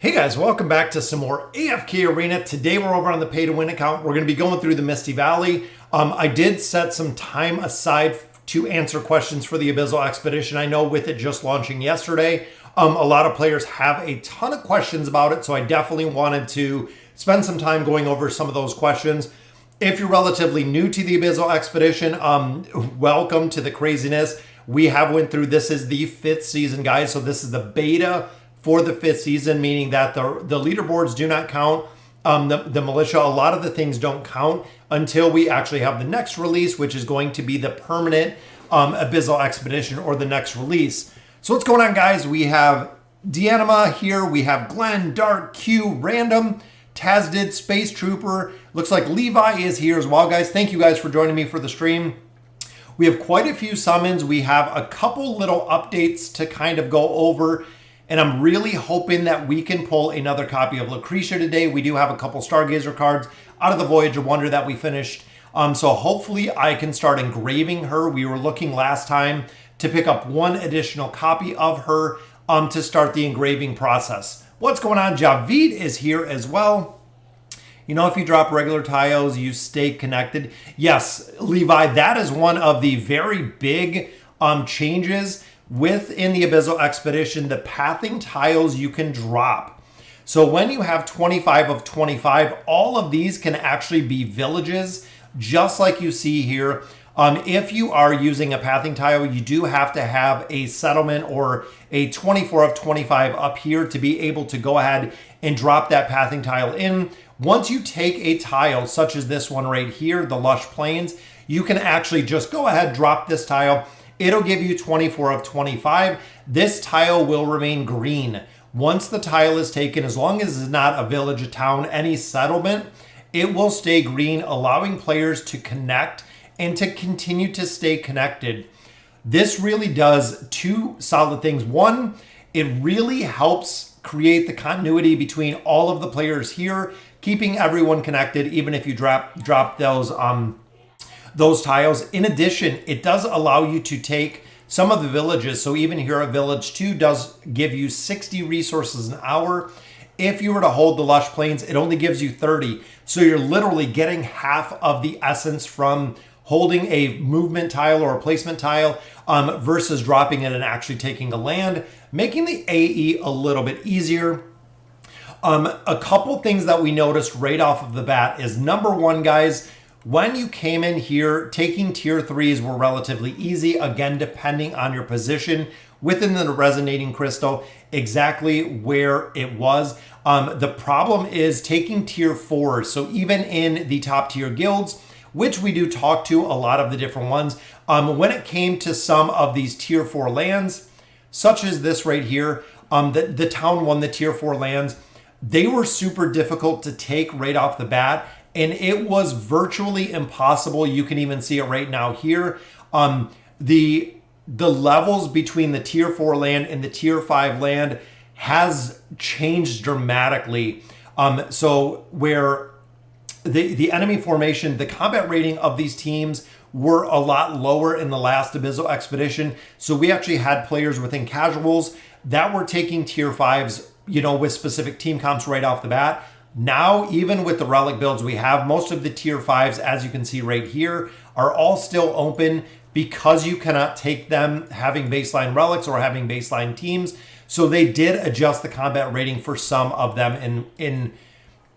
Hey guys, welcome back to some more AFK Arena. Today we're over on the pay to win account. We're going to be going through the Misty Valley. I did set some time aside to answer questions for the Abyssal Expedition. I know with it just launching yesterday, a lot of players have a ton of questions about it, so I definitely wanted to spend some time going over some of those questions. If you're relatively new to the Abyssal Expedition, welcome to the craziness. We have went through, this is the 5th season, guys, so this is the beta for the 5th season, meaning that the leaderboards do not count. The militia, a lot of the things don't count until we actually have the next release, which is going to be the permanent Abyssal Expedition or the next release. So what's going on, guys? We have Deanima here. We have Glenn, Dark, Q, Random, Tazdid, Space Trooper. Looks like Levi is here as well, guys. Thank you guys for joining me for the stream. We have quite a few summons. We have a couple little updates to kind of go over. And I'm really hoping that we can pull another copy of Lucretia today. We do have a couple Stargazer cards out of the Voyage of Wonder that we finished. So hopefully I can start engraving her. We were looking last time to pick up one additional copy of her to start the engraving process. What's going on? Javid is here as well. You know, if you drop regular tiles, you stay connected. Yes, Levi, that is one of the very big changes within the Abyssal Expedition. The pathing tiles you can drop. So when you have 25 of 25, all of these can actually be villages, just like you see here. If you are using a pathing tile, you do have to have a settlement or a 24 of 25 up here to be able to go ahead and drop that pathing tile in. Once you take a tile, such as this one right here, the Lush Plains, you can actually just go ahead, drop this tile. It'll give you 24 of 25. This tile will remain green. Once the tile is taken, as long as it's not a village, a town, any settlement, it will stay green, allowing players to connect and to continue to stay connected. This really does two solid things. One, it really helps create the continuity between all of the players here, keeping everyone connected, even if you drop those tiles. In addition, it does allow you to take some of the villages. So even here at Village 2 does give you 60 resources an hour. If you were to hold the Lush Plains, it only gives you 30. So you're literally getting half of the essence from holding a movement tile or a placement tile versus dropping it and actually taking a land, making the AE a little bit easier. A couple things that we noticed right off of the bat is, number one, guys, when you came in here, taking tier 3s were relatively easy, again, depending on your position within the resonating crystal, exactly where it was. The problem is taking tier 4s. So even in the top tier guilds, which we do talk to a lot of the different ones, when it came to some of these tier 4 lands, such as this right here, the town won the tier 4 lands, they were super difficult to take right off the bat. And it was virtually impossible. You can even see it right now here. The levels between the tier 4 land and the tier 5 land has changed dramatically. So where the enemy formation, the combat rating of these teams were a lot lower in the last Abyssal Expedition. So we actually had players within casuals that were taking tier 5s, you know, with specific team comps right off the bat. Now, even with the relic builds we have, most of the tier 5s, as you can see right here, are all still open because you cannot take them having baseline relics or having baseline teams. So they did adjust the combat rating for some of them. In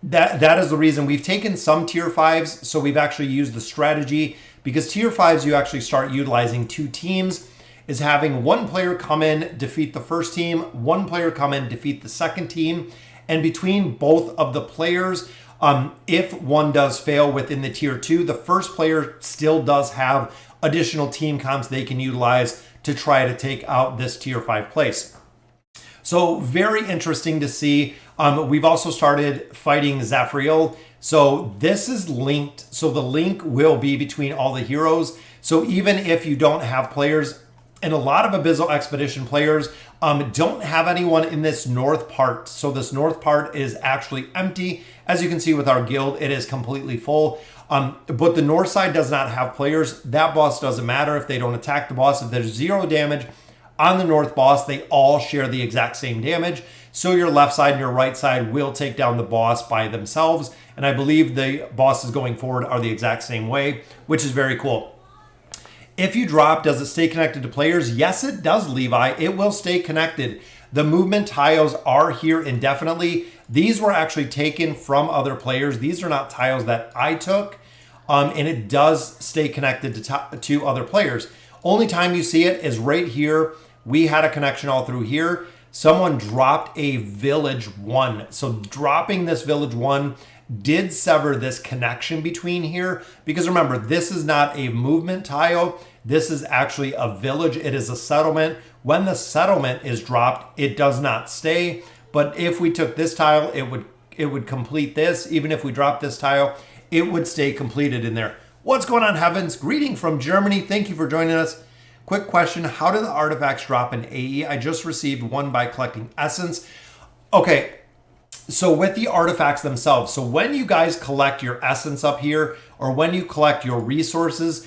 that is the reason we've taken some tier 5s. So we've actually used the strategy, because tier 5s, you actually start utilizing 2 teams, is having one player come in, defeat the first team, one player come in, defeat the second team. And between both of the players, if one does fail within the tier 2, the first player still does have additional team comps they can utilize to try to take out this tier 5 place. So very interesting to see. We've also started fighting Zafriel. So this is linked. So the link will be between all the heroes. So even if you don't have players, and a lot of Abyssal Expedition players don't have anyone in this north part. So this north part is actually empty. As you can see with our guild, it is completely full. But the north side does not have players. That boss doesn't matter if they don't attack the boss. If there's 0 damage, on the North boss, they all share the exact same damage. So your left side and your right side will take down the boss by themselves. And I believe the bosses going forward are the exact same way, which is very cool. If you drop, does it stay connected to players? Yes, it does, Levi. It will stay connected. The movement tiles are here indefinitely. These were actually taken from other players. These are not tiles that I took. And it does stay connected to other players. Only time you see it is right here. We had a connection all through here. Someone dropped a village 1. So dropping this village 1 did sever this connection between here. Because remember, this is not a movement tile. This is actually a village. It is a settlement. When the settlement is dropped, it does not stay. But if we took this tile, it would complete this. Even if we drop this tile, it would stay completed in there. What's going on, Heavens? Greeting from Germany. Thank you for joining us. Quick question. How do the artifacts drop in AE? I just received one by collecting essence. Okay, so with the artifacts themselves, so when you guys collect your essence up here, or when you collect your resources,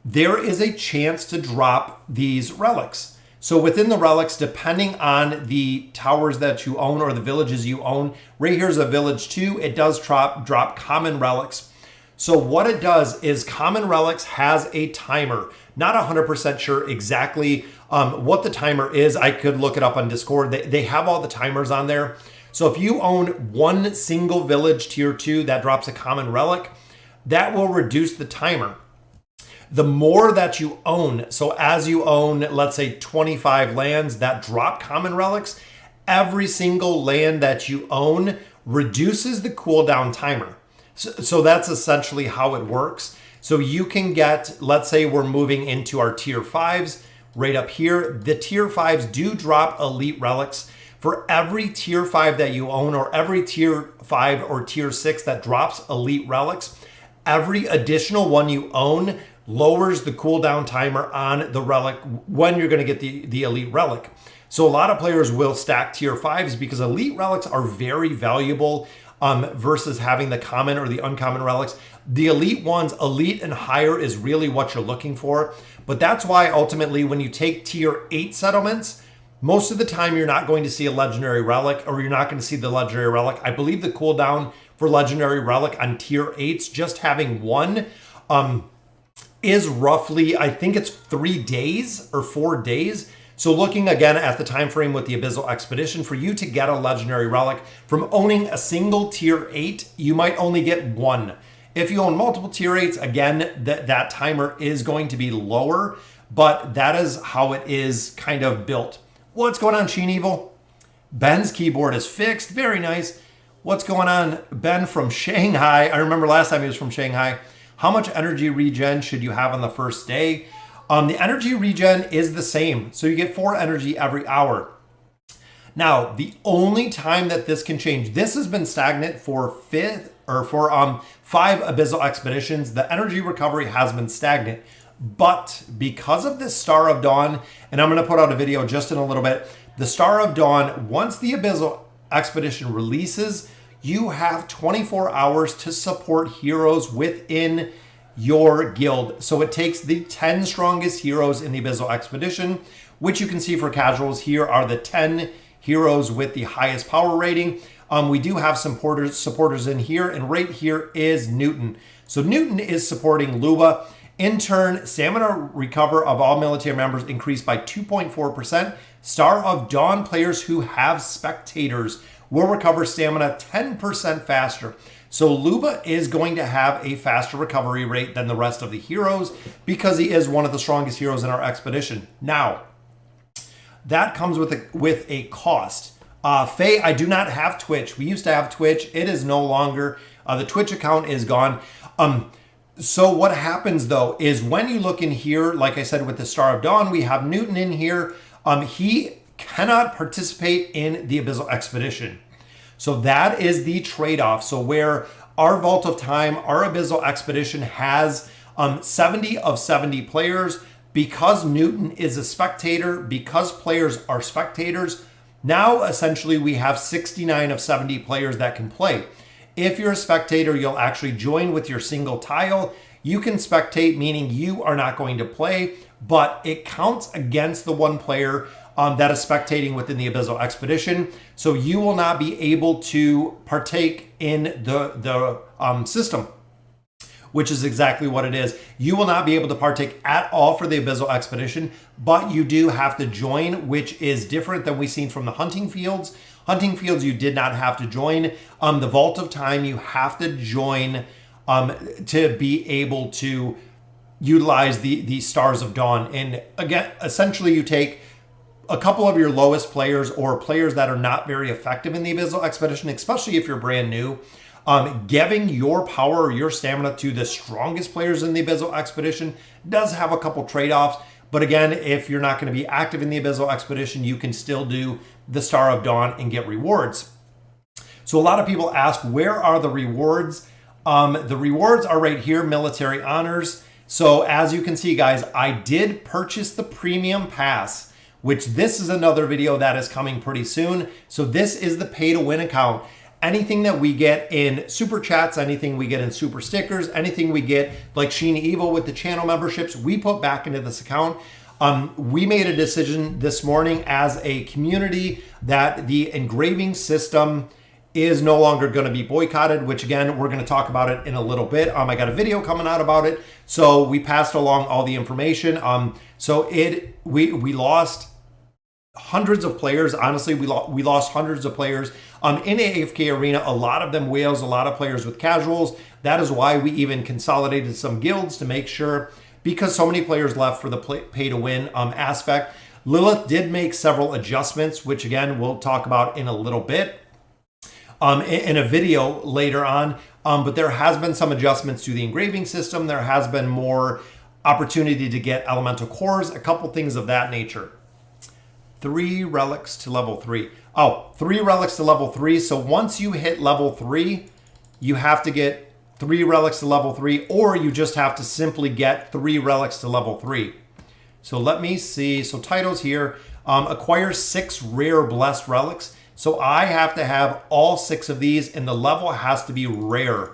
there is a chance to drop these relics. So within the relics, depending on the towers that you own or the villages you own, right here's a village 2, it does drop common relics. So what it does is common relics has a timer. Not 100% sure exactly what the timer is. I could look it up on Discord. They have all the timers on there. So if you own one single village tier 2 that drops a common relic, that will reduce the timer. The more that you own, so as you own, let's say 25 lands that drop common relics, every single land that you own reduces the cooldown timer. So that's essentially how it works. So you can get, let's say we're moving into our tier 5s right up here. The tier 5s do drop elite relics. For every tier 5 that you own, or every tier 5 or tier 6 that drops elite relics, every additional one you own lowers the cooldown timer on the relic when you're going to get the elite relic. So a lot of players will stack tier 5s because elite relics are very valuable versus having the common or the uncommon relics. The elite ones, elite and higher, is really what you're looking for. But that's why ultimately when you take tier 8 settlements, most of the time you're not going to see a legendary relic, or you're not going to see the legendary relic. I believe the cooldown for legendary relic on tier 8s, just having one, is roughly, I think it's 3 days or 4 days. So looking again at the time frame with the Abyssal Expedition, for you to get a legendary relic from owning a single tier 8, you might only get one. If you own multiple tier 8s, again, that timer is going to be lower, but that is how it is kind of built. What's going on, Sheen Evil? Ben's keyboard is fixed. Very nice. What's going on, Ben from Shanghai? I remember last time he was from Shanghai. How much energy regen should you have on the first day? The energy regen is the same. So you get 4 energy every hour. Now, the only time that this can change, this has been stagnant for 5 Abyssal Expeditions. The energy recovery has been stagnant. But because of this Star of Dawn, and I'm going to put out a video just in a little bit, the Star of Dawn, once the Abyssal Expedition releases, you have 24 hours to support heroes within your guild. So it takes the 10 strongest heroes in the Abyssal Expedition, which you can see for casuals. Here are the 10 heroes with the highest power rating. We do have some supporters in here, and right here is Newton. So Newton is supporting Luba. In turn, stamina recover of all military members increased by 2.4%. Star of Dawn players who have spectators will recover stamina 10% faster. So Luba is going to have a faster recovery rate than the rest of the heroes because he is one of the strongest heroes in our expedition. Now, that comes with a cost. Faye, I do not have Twitch. We used to have Twitch. It is no longer. The Twitch account is gone. So what happens though is when you look in here, like I said with the Star of Dawn, we have Newton in here. He cannot participate in the Abyssal Expedition. So that is the trade-off. So where our Vault of Time, our Abyssal Expedition has 70 of 70 players, because Newton is a spectator, because players are spectators, now essentially we have 69 of 70 players that can play. If you're a spectator, you'll actually join with your single tile. You can spectate, meaning you are not going to play, but it counts against the one player that is spectating within the Abyssal Expedition. So you will not be able to partake in the system, which is exactly what it is. You will not be able to partake at all for the Abyssal Expedition, but you do have to join, which is different than we've seen from the hunting fields. Hunting fields, you did not have to join. The Vault of Time, you have to join to be able to utilize the Stars of Dawn. And again, essentially you take a couple of your lowest players or players that are not very effective in the Abyssal Expedition, especially if you're brand new, giving your power or your stamina to the strongest players in the Abyssal Expedition does have a couple trade-offs. But again, if you're not going to be active in the Abyssal Expedition, you can still do the Star of Dawn and get rewards. So a lot of people ask, where are the rewards? The rewards are right here, military honors. So as you can see, guys, I did purchase the premium pass, which this is another video that is coming pretty soon. So this is the pay to win account. Anything that we get in super chats, anything we get in super stickers, anything we get like Sheena Evil with the channel memberships, we put back into this account. We made a decision this morning as a community that the engraving system is no longer going to be boycotted, which again, we're going to talk about it in a little bit. I got a video coming out about it. So we passed along all the information. We lost hundreds of players. Honestly, we lost hundreds of players in AFK Arena, a lot of them whales, a lot of players with casuals. That is why we even consolidated some guilds to make sure, because so many players left for the pay to win aspect. Lilith did make several adjustments, which again, we'll talk about in a little bit in a video later on. But there has been some adjustments to the engraving system. There has been more opportunity to get elemental cores, a couple things of that nature. 3 relics to level 3. Oh, 3 relics to level 3. So once you hit level 3, you have to get 3 relics to level 3, or you just have to simply get 3 relics to level 3. So let me see. So titles here, acquire 6 rare blessed relics. So I have to have all 6 of these, and the level has to be rare.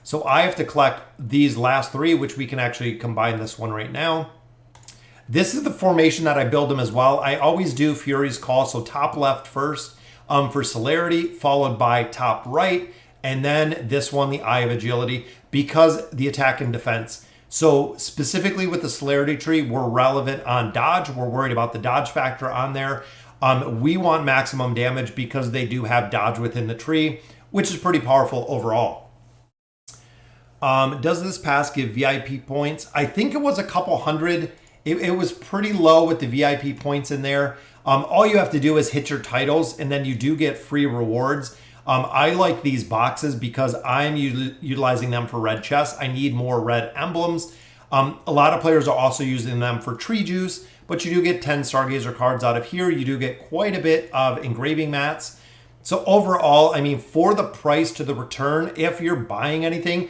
So I have to collect these last 3, which we can actually combine this one right now. This is the formation that I build them as well. I always do Fury's Call, so top left first for celerity, followed by top right, and then this one, the Eye of Agility, because the attack and defense. So specifically with the celerity tree, we're relevant on dodge. We're worried about the dodge factor on there. We want maximum damage because they do have dodge within the tree, which is pretty powerful overall. Does this pass give VIP points? I think it was a couple hundred. It was pretty low with the VIP points in there. All you have to do is hit your titles, and then you do get free rewards. I like these boxes because I'm utilizing them for red chests. I need more red emblems. A lot of players are also using them for tree juice, but you do get 10 Stargazer cards out of here. You do get quite a bit of engraving mats. So overall, I mean, for the price to the return, if you're buying anything,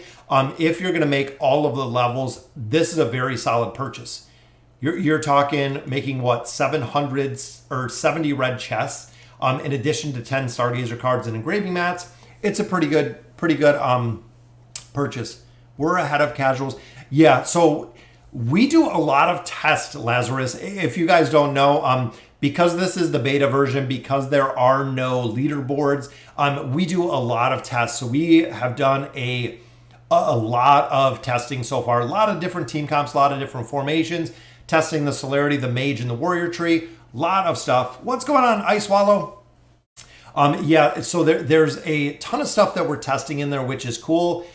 if you're going to make all of the levels, this is a very solid purchase. You're talking making what, 700 or 70 red chests in addition to 10 Stargazer cards and engraving mats. It's a pretty good purchase. We're ahead of casuals. Yeah, so we do a lot of tests, Lazarus. If you guys don't know, because this is the beta version, because there are no leaderboards, we do a lot of tests. So we have done a lot of testing so far. A lot of different team comps, a lot of different formations. Testing the celerity, the mage, and the warrior tree. A lot of stuff. What's going on, Ice Swallow? Yeah, so there's a ton of stuff that we're testing in there, which is cool,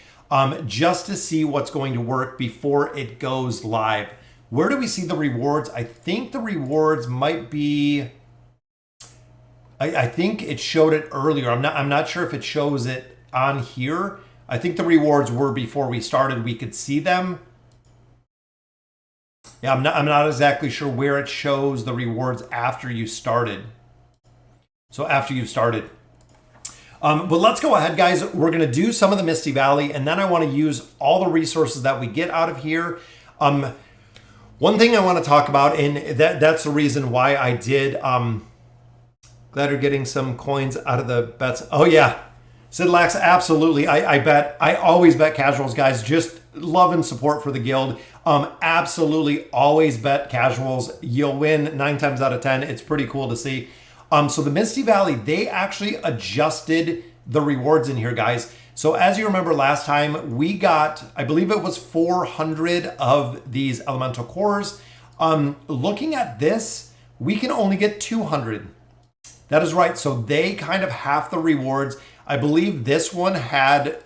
just to see what's going to work before it goes live. Where do we see the rewards? I think the rewards might be... I think it showed it earlier. I'm not sure if it shows it on here. I think the rewards were before we started. We could see them. Yeah, I'm not exactly sure where it shows the rewards after you started. So after you've started. But let's go ahead, guys. We're going to do some of the Misty Valley, and then I want to use all the resources that we get out of here. One thing I want to talk about, and that's the reason why I did... glad you're getting some coins out of the bets. Oh, yeah. Sid Lax, absolutely. I bet. I always bet casuals, guys. Just love and support for the guild. Absolutely always bet casuals. You'll win 9 times out of 10. It's pretty cool to see. So the Misty Valley, they actually adjusted the rewards in here, guys. So as you remember last time, we got, I believe it was 400 of these elemental cores. Looking at this, we can only get 200. That is right. So they kind of half the rewards. I believe this one had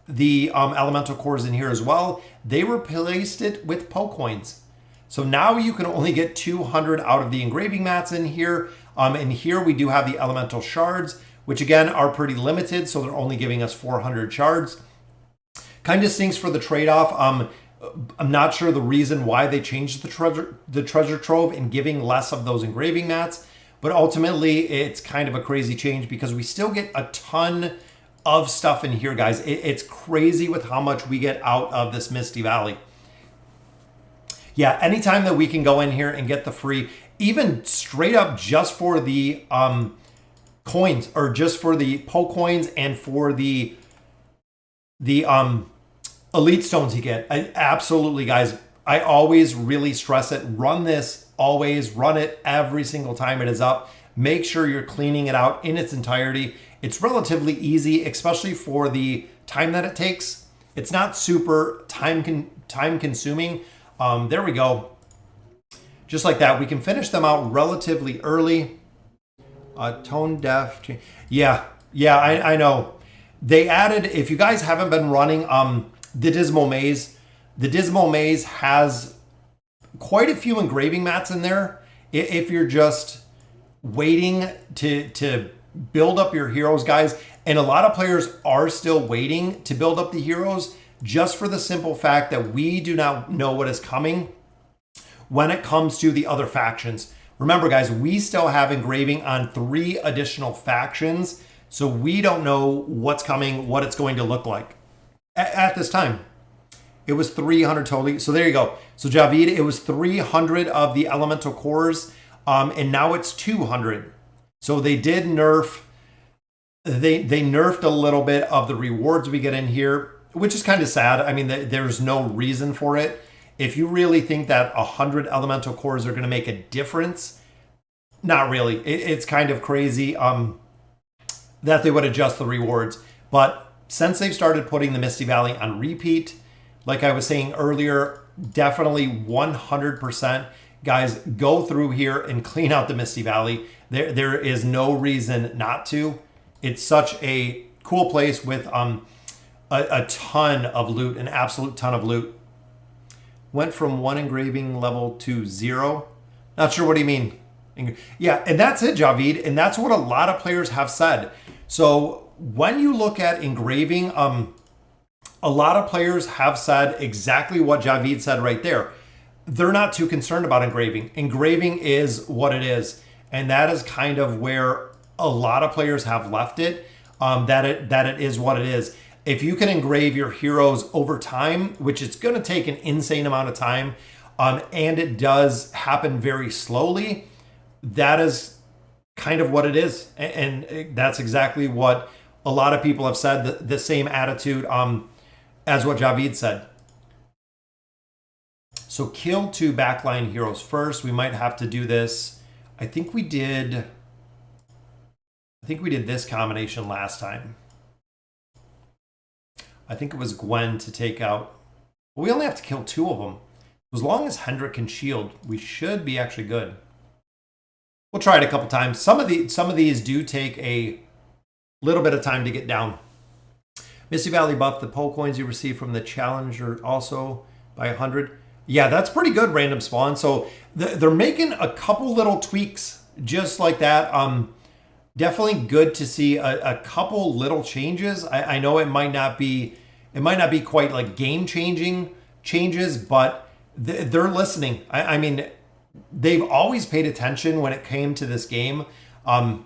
the elemental cores in here as well. They replaced it with Poe coins. So now you can only get 200 out of the engraving mats in here. And here we do have the elemental shards, which again are pretty limited. So they're only giving us 400 shards. Kind of stinks for the trade-off. I'm not sure the reason why they changed the treasure trove and giving less of those engraving mats. But ultimately, it's kind of a crazy change because we still get a ton of stuff in here, guys. It's crazy with how much we get out of this Misty Valley. Yeah, anytime that we can go in here and get the free, even straight up just for the coins, or just for the Poe coins and for the elite stones you get. Absolutely, guys. I always really stress it. Run this. Always run it every single time it is up. Make sure you're cleaning it out in its entirety. It's relatively easy, especially for the time that it takes. It's not super time consuming. There we go. Just like that, we can finish them out relatively early. Tone deaf. Yeah, I know. They added, if you guys haven't been running the Dismal Maze has quite a few engraving mats in there. If you're just waiting to build up your heroes, guys, and a lot of players are still waiting to build up the heroes just for the simple fact that we do not know what is coming when it comes to the other factions. Remember, guys, we still have engraving on 3 additional factions, so we don't know what's coming, what it's going to look like at this time. It was 300 totally. So there you go. So Javid, it was 300 of the elemental cores, and now it's 200. So they did nerf. They nerfed a little bit of the rewards we get in here, which is kind of sad. I mean, there's no reason for it. If you really think that 100 elemental cores are going to make a difference, not really. It's kind of crazy that they would adjust the rewards. But since they've started putting the Misty Valley on repeat, like I was saying earlier, definitely 100%, guys, go through here and clean out the Misty Valley. There is no reason not to. It's such a cool place with a ton of loot, an absolute ton of loot. Went from 1 engraving level to 0. Not sure what do you mean. Yeah, and that's it, Javid. And that's what a lot of players have said. So when you look at engraving, a lot of players have said exactly what Javid said right there. They're not too concerned about engraving. Engraving is what it is. And that is kind of where a lot of players have left it, that it is what it is. If you can engrave your heroes over time, which it's going to take an insane amount of time, and it does happen very slowly, that is kind of what it is. And that's exactly what a lot of people have said, the same attitude as what Javid said. So kill 2 backline heroes first. We might have to do this. I think we did this combination last time. I think it was Gwen to take out. Well, we only have to kill 2 of them. As long as Hendrik can shield, we should be actually good. We'll try it a couple times. Some of these do take a little bit of time to get down. Misty Valley buff, the Poe coins you receive from the challenger also by 100. Yeah, that's pretty good, random spawn. So they're making a couple little tweaks just like that. Definitely good to see a couple little changes. I know it might not be quite like game-changing changes, but they're listening. I mean, they've always paid attention when it came to this game. And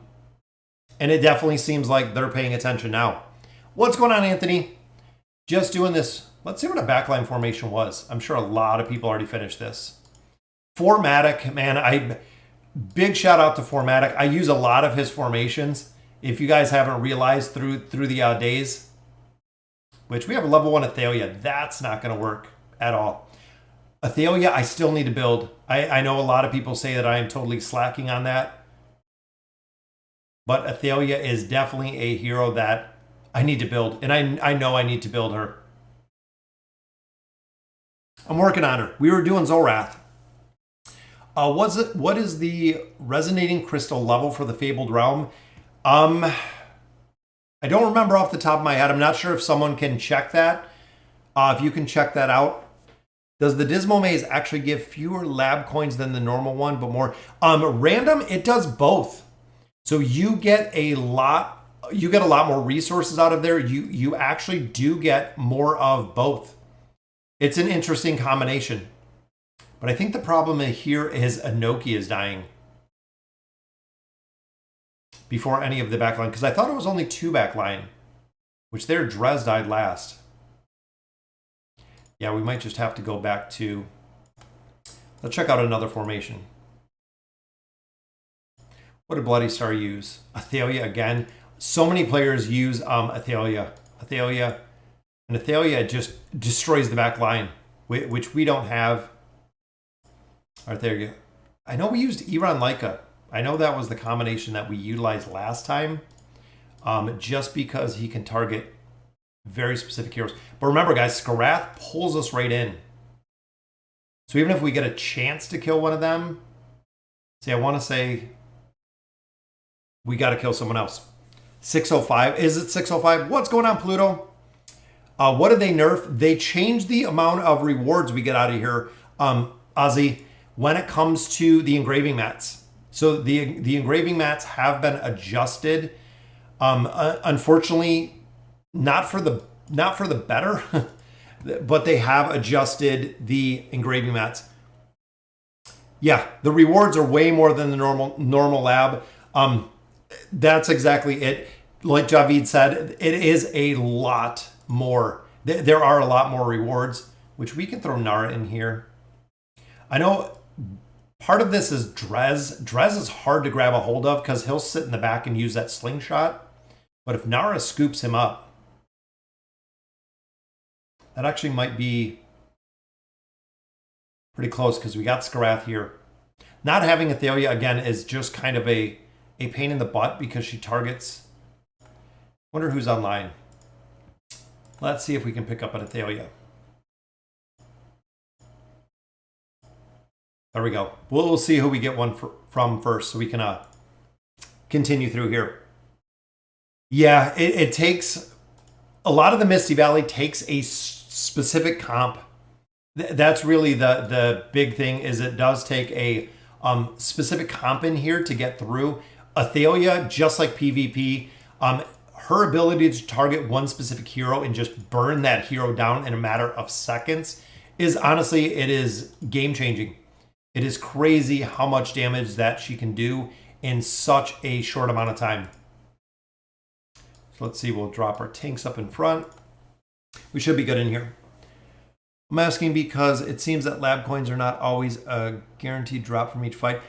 it definitely seems like they're paying attention now. What's going on, Anthony? Just doing this. Let's see what a backline formation was. I'm sure a lot of people already finished this. Formatic, man, big shout out to Formatic. I use a lot of his formations. If you guys haven't realized through the days, which we have a level 1 Athalia. That's not going to work at all. Athalia, I still need to build. I know a lot of people say that I am totally slacking on that. But Athalia is definitely a hero that I need to build. And I know I need to build her. I'm working on her. We were doing Zorath. What is the resonating crystal level for the Fabled Realm? I don't remember off the top of my head. I'm not sure if someone can check that. If you can check that out. Does the Dismal Maze actually give fewer lab coins than the normal one, but more? Random, it does both. So you get a lot more resources out of there. You actually do get more of both. It's an interesting combination. But I think the problem here is Inoki is dying before any of the backline, because I thought it was only 2 backline, which their Drez died last. Yeah, we might just have to go back to... Let's check out another formation. What did Bloody Star use? Athalia again. So many players use Athalia. And Athalia just destroys the back line, which we don't have. All right, there you go. I know we used Iran Laika. I know that was the combination that we utilized last time, just because he can target very specific heroes. But remember, guys, Skarath pulls us right in. So even if we get a chance to kill one of them, I want to say we got to kill someone else. 605. Is it 605? What's going on, Pluto? What did they nerf? They changed the amount of rewards we get out of here, Ozzy, when it comes to the engraving mats. So the engraving mats have been adjusted. Unfortunately, not for the better, but they have adjusted the engraving mats. Yeah, the rewards are way more than the normal lab. That's exactly it. Like Javid said, it is a lot more. There are a lot more rewards, which we can throw Nara in here. I know part of this is Drez. Drez is hard to grab a hold of because he'll sit in the back and use that slingshot. But if Nara scoops him up, that actually might be pretty close because we got Skarath here. Not having Athalia, again, is just kind of a pain in the butt because she targets... Wonder who's online. Let's see if we can pick up an Athalia. There we go. We'll see who we get one from first so we can continue through here. Yeah, it takes... A lot of the Misty Valley takes a specific comp. That's really the big thing, is it does take a specific comp in here to get through. Athalia, just like PvP, her ability to target one specific hero and just burn that hero down in a matter of seconds is honestly, it is game-changing. It is crazy how much damage that she can do in such a short amount of time. So let's see, we'll drop our tanks up in front. We should be good in here. I'm asking because it seems that lab coins are not always a guaranteed drop from each fight.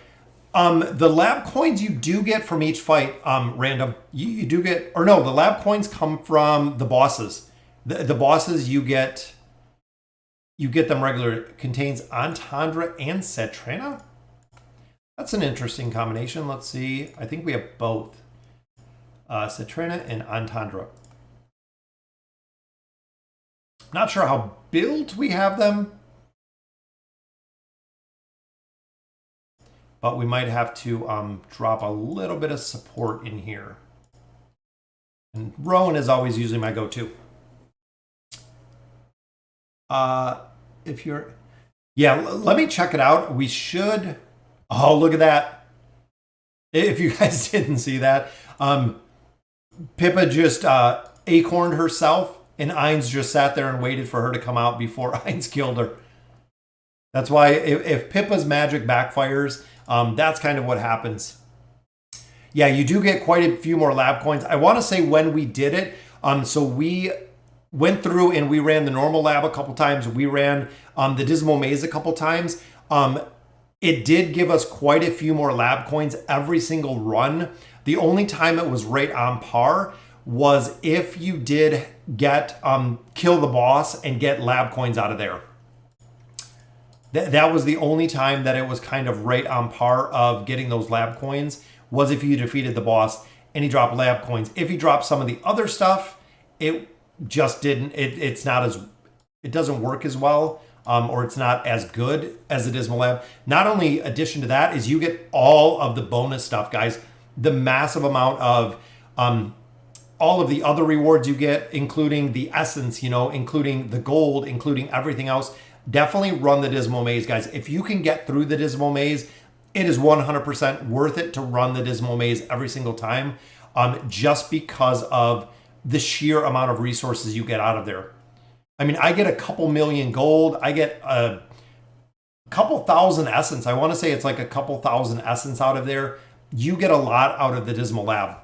The lab coins you do get from each fight, random. You do get, or no, the lab coins come from the bosses. The bosses you get them regular. It contains Entendre and Cetrina. That's an interesting combination. Let's see. I think we have both. Cetrina and Entendre. Not sure how built we have them, but we might have to drop a little bit of support in here. And Rowan is always usually my go-to. If you're, yeah, let me check it out. We should. Oh, look at that! If you guys didn't see that, Pippa just acorned herself. And Ainz just sat there and waited for her to come out before Ainz killed her. That's why if Pippa's magic backfires, that's kind of what happens. Yeah, you do get quite a few more lab coins. I want to say when we did it, so we went through and we ran the normal lab a couple times. We ran the Dismal Maze a couple times. It did give us quite a few more lab coins every single run. The only time it was right on par was if you did get kill the boss and get lab coins out of there. That was the only time that it was kind of right on par of getting those lab coins, was if you defeated the boss and he dropped lab coins. If he dropped some of the other stuff, it just didn't, it's not as, it doesn't work as well, or it's not as good as the Dismal Lab. Not only addition to that is you get all of the bonus stuff, guys. The massive amount of all of the other rewards you get, including the essence, you know, including the gold, including everything else. Definitely run the Dismal Maze, guys. If you can get through the Dismal Maze, it is 100% worth it to run the Dismal Maze every single time, just because of the sheer amount of resources you get out of there. I mean, I get a couple million gold. I get a couple thousand essence. I want to say it's like a couple thousand essence out of there. You get a lot out of the Dismal Lab.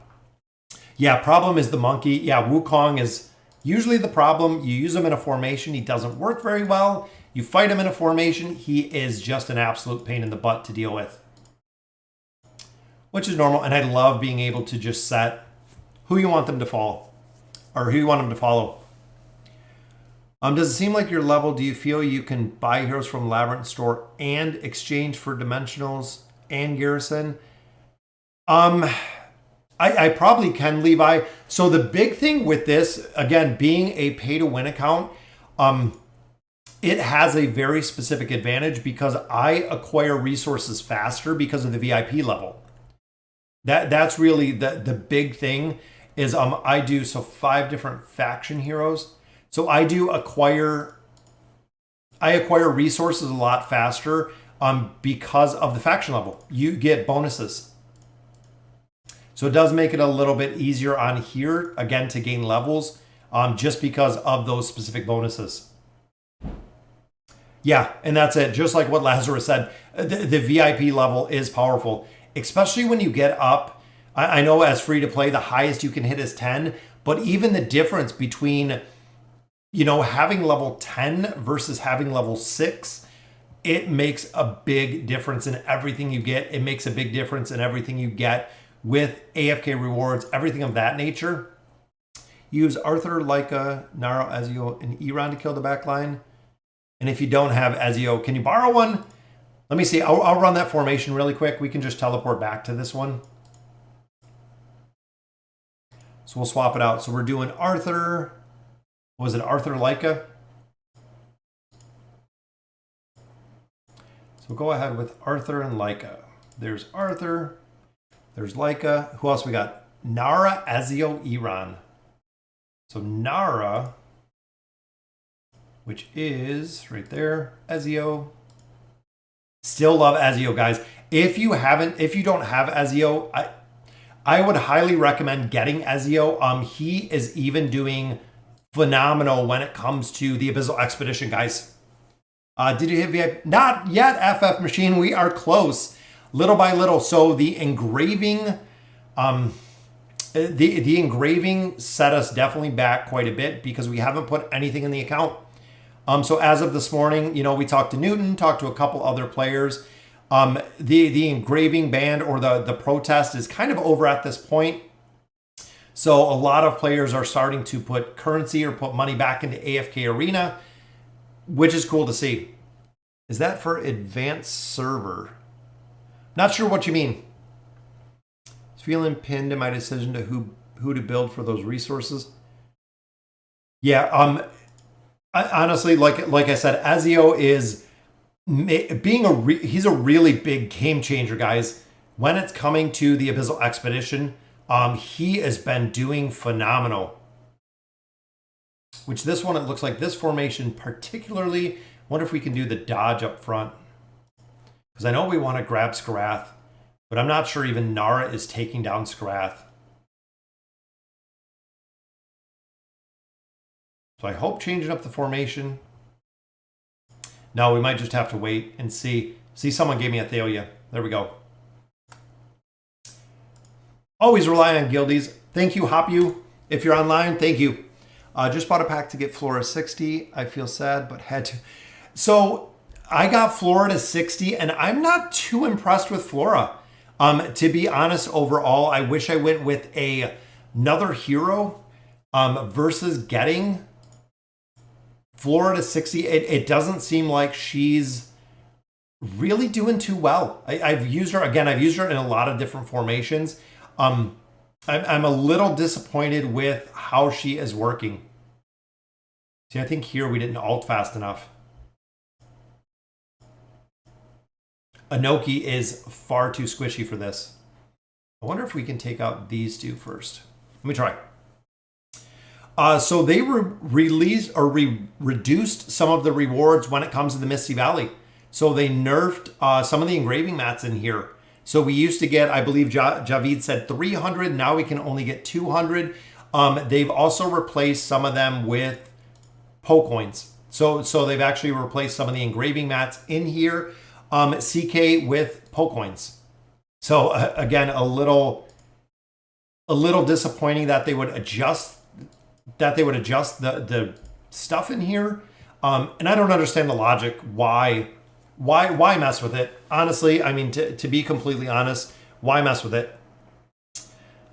Yeah, problem is the monkey. Yeah, Wukong is usually the problem. You use him in a formation, he doesn't work very well. You fight him in a formation, he is just an absolute pain in the butt to deal with. Which is normal, and I love being able to just set who you want them to fall, or who you want them to follow. Does it seem like your level, do you feel you can buy heroes from Labyrinth Store and exchange for Dimensionals and Garrison? I probably can, Levi. So the big thing with this, again, being a pay-to-win account, it has a very specific advantage because I acquire resources faster because of the VIP level. That's really the big thing is I do 5 different faction heroes. So I acquire resources a lot faster because of the faction level. You get bonuses. So it does make it a little bit easier on here, again, to gain levels, just because of those specific bonuses. Yeah, and that's it. Just like what Lazarus said, the VIP level is powerful, especially when you get up. I know as free to play, the highest you can hit is 10, but even the difference between, you know, having level 10 versus having level 6, it makes a big difference in everything you get. It makes a big difference in everything you get with AFK rewards, everything of that nature. Use Arthur, Leica, Naro, Ezio, and Iran to kill the backline. And if you don't have Ezio, can you borrow one? Let me see. I'll run that formation really quick. We can just teleport back to this one. So we'll swap it out. So we're doing Arthur. Was it Arthur, Leica? So go ahead with Arthur and Leica. There's Arthur. There's Leica. Who else we got? Nara, Ezio, Iran. So Nara, which is right there, Ezio. Still love Ezio, guys. If you don't have Ezio, I would highly recommend getting Ezio. He is even doing phenomenal when it comes to the Abyssal Expedition, guys. Did you hit VIP? Not yet, FF Machine. We are close. Little by little. So the engraving, the engraving set us definitely back quite a bit because we haven't put anything in the account. So as of this morning, you know, we talked to Newton, talked to a couple other players. The engraving ban or the protest is kind of over at this point. So a lot of players are starting to put currency or put money back into AFK Arena, which is cool to see. Is that for advanced server? Not sure what you mean. Feeling pinned in my decision to who to build for those resources. Yeah, honestly, like I said, Ezio is he's a really big game changer, guys. When it's coming to the Abyssal Expedition, he has been doing phenomenal. Which this one, it looks like this formation particularly. Wonder if we can do the dodge up front. Because I know we want to grab Scarath, but I'm not sure even Nara is taking down Scarath. So I hope changing up the formation. No, we might just have to wait and see. See, someone gave me a Thalia. There we go. Always rely on guildies. Thank you, Hopu. If you're online, thank you. Just bought a pack to get Flora 60. I feel sad, but had to. So I got Flora to 60, and I'm not too impressed with Flora. To be honest, overall, I wish I went with a another hero versus getting Florida 60. It doesn't seem like she's really doing too well. I've used her again. I've used her in a lot of different formations. I'm a little disappointed with how she is working. See, I think here we didn't alt fast enough. Anoki is far too squishy for this. I wonder if we can take out these two first. Let me try. So they released or reduced some of the rewards when it comes to the Misty Valley. So they nerfed some of the engraving mats in here. So we used to get, I believe Javid said 300. Now we can only get 200. They've also replaced some of them with Pocoins. So they've actually replaced some of the engraving mats in here. CK with Pocoins. So again, a little disappointing that they would adjust the stuff in here. And I don't understand the logic. Why mess with it? Honestly, I mean, to be completely honest, why mess with it? I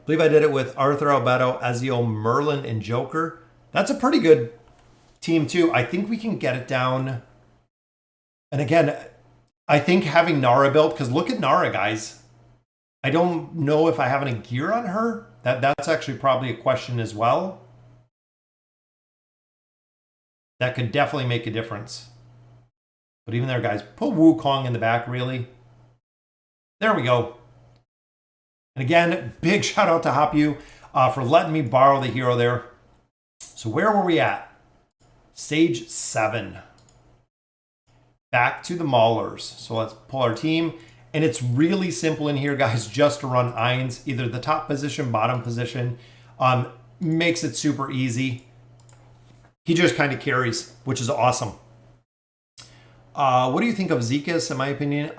believe I did it with Arthur, Albedo, Ezio, Merlin, and Joker. That's a pretty good team too. I think we can get it down. And again, I think having Nara built, because look at Nara, guys. I don't know if I have any gear on her. That's actually probably a question as well. That could definitely make a difference. But even there, guys, put Wukong in the back, really. There we go. And again, big shout out to Hopyu for letting me borrow the hero there. So where were we at? Stage 7. Back to the Maulers. So let's pull our team. And it's really simple in here, guys, just to run Eins, either the top position, bottom position. Makes it super easy. He just kind of carries, which is awesome. What do you think of Zekas, in my opinion?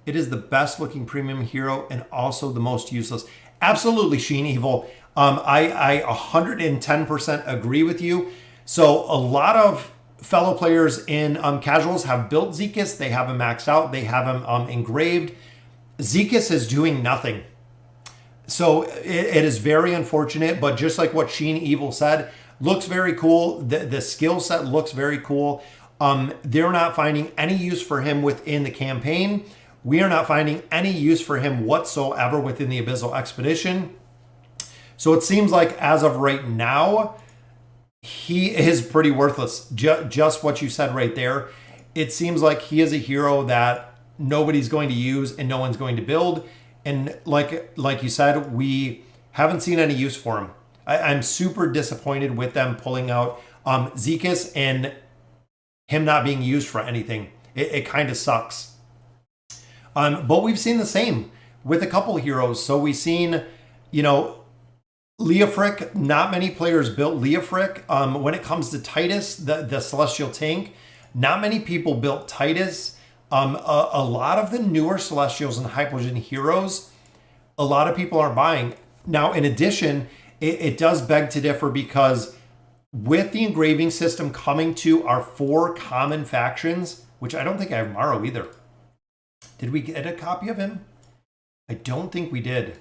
It is the best looking premium hero and also the most useless. Absolutely, Sheen Evil. I 110% agree with you. So a lot of fellow players in casuals have built Zekas. They have him maxed out. They have him engraved. Zekas is doing nothing. So it is very unfortunate, but just like what Sheen Evil said, looks very cool. The skill set looks very cool. They're not finding any use for him within the campaign. We are not finding any use for him whatsoever within the Abyssal Expedition. So it seems like as of right now, he is pretty worthless. Just what you said right there. It seems like he is a hero that nobody's going to use and no one's going to build. And like you said, we haven't seen any use for him. I'm super disappointed with them pulling out Zekas and him not being used for anything. It kind of sucks. But we've seen the same with a couple heroes. So we've seen, Leofric. Not many players built Leofric. When it comes to Titus, the Celestial Tank, not many people built Titus. A lot of the newer Celestials and Hypogean heroes, a lot of people aren't buying. Now, in addition, it does beg to differ because with the engraving system coming to our 4 common factions, which I don't think I have Maro either. Did we get a copy of him? I don't think we did.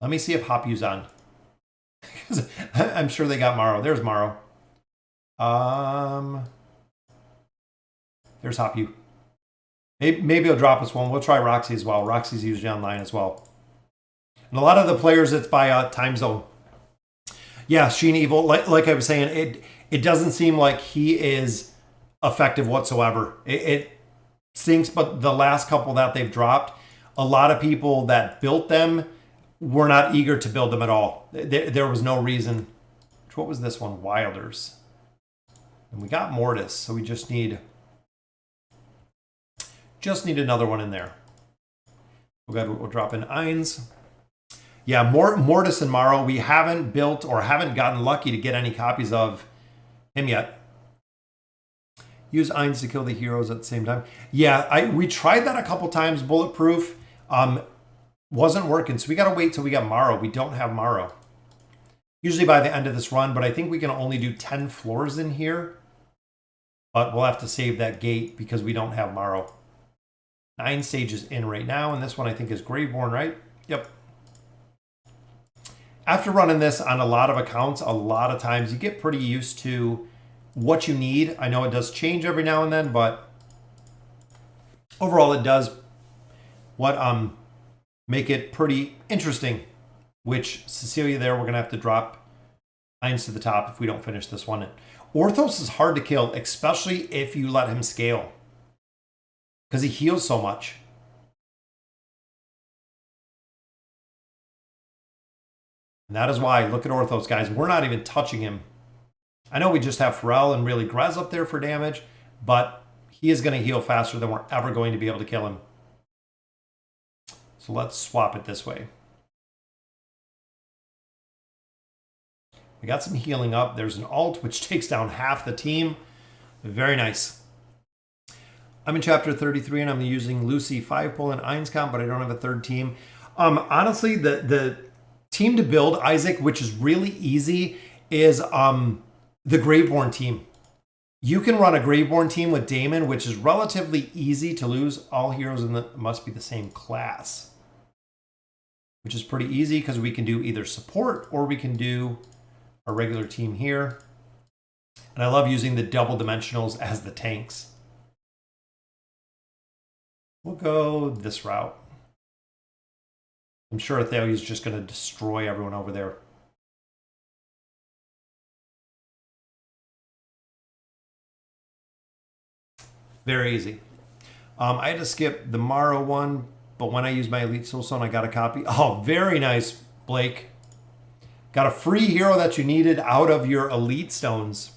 Let me see if Hopyu's on. I'm sure they got Maro. There's Maro. There's Hopyu. Maybe he'll drop us one. We'll try Roxy as well. Roxy's usually online as well. And a lot of the players, it's by time zone. Yeah, Sheen Evil, like I was saying, it doesn't seem like he is effective whatsoever. It stinks, but the last couple that they've dropped, a lot of people that built them were not eager to build them at all. There was no reason. What was this one? Wilders. And we got Mortis, so we just need another one in there. We'll drop in Eins. Yeah, Mortis and Maro, we haven't built or haven't gotten lucky to get any copies of him yet. Use Eins to kill the heroes at the same time. Yeah, we tried that a couple times, Bulletproof. Wasn't working, so we got to wait till we got Maro. We don't have Maro. Usually by the end of this run, but I think we can only do 10 floors in here. But we'll have to save that gate because we don't have Maro. 9 stages in right now, and this one I think is Graveborn, right? Yep. after running this on a lot of accounts, a lot of times you get pretty used to what you need. I know it does change every now and then, but overall it does make it pretty interesting. Which Cecilia there, we're gonna have to drop Eins to the top if we don't finish this one. Orthos is hard to kill, especially if you let him scale, because he heals so much. And that is why, look at Orthos, guys. We're not even touching him. I know we just have Pharrell and really Grez up there for damage, but he is going to heal faster than we're ever going to be able to kill him. So let's swap it this way. We got some healing up. There's an ult, which takes down half the team. Very nice. I'm in chapter 33, and I'm using Lucy 5-pull and Einskamp, but I don't have a third team. Honestly, the team to build, Isaac, which is really easy, is the Graveborn team. You can run a Graveborn team with Damon, which is relatively easy to lose. All heroes must be the same class, which is pretty easy because we can do either support or we can do a regular team here. And I love using the double dimensionals as the tanks. We'll go this route. I'm sure Athaliah is just going to destroy everyone over there. Very easy. I had to skip the Morrow one, but when I use my Elite Soul Stone, I got a copy. Oh, very nice, Blake. Got a free hero that you needed out of your Elite Stones.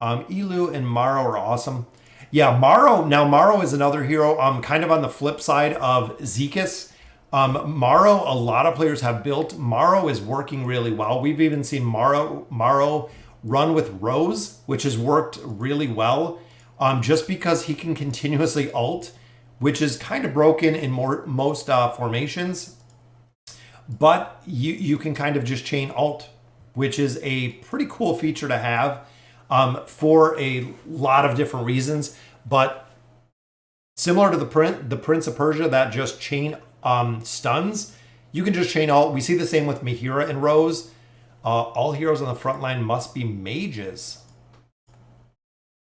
Elu and Morrow are awesome. Yeah, Morrow. Now, Morrow is another hero kind of on the flip side of Zekus. Morrow, a lot of players have built. Morrow is working really well. We've even seen Morrow run with Rose, which has worked really well, just because he can continuously ult, which is kind of broken in most formations. But you can kind of just chain ult, which is a pretty cool feature to have for a lot of different reasons. But similar to the Prince of Persia that just chain stuns, you can just chain ult. We see the same with Mihira and Rose. All heroes on the front line must be mages.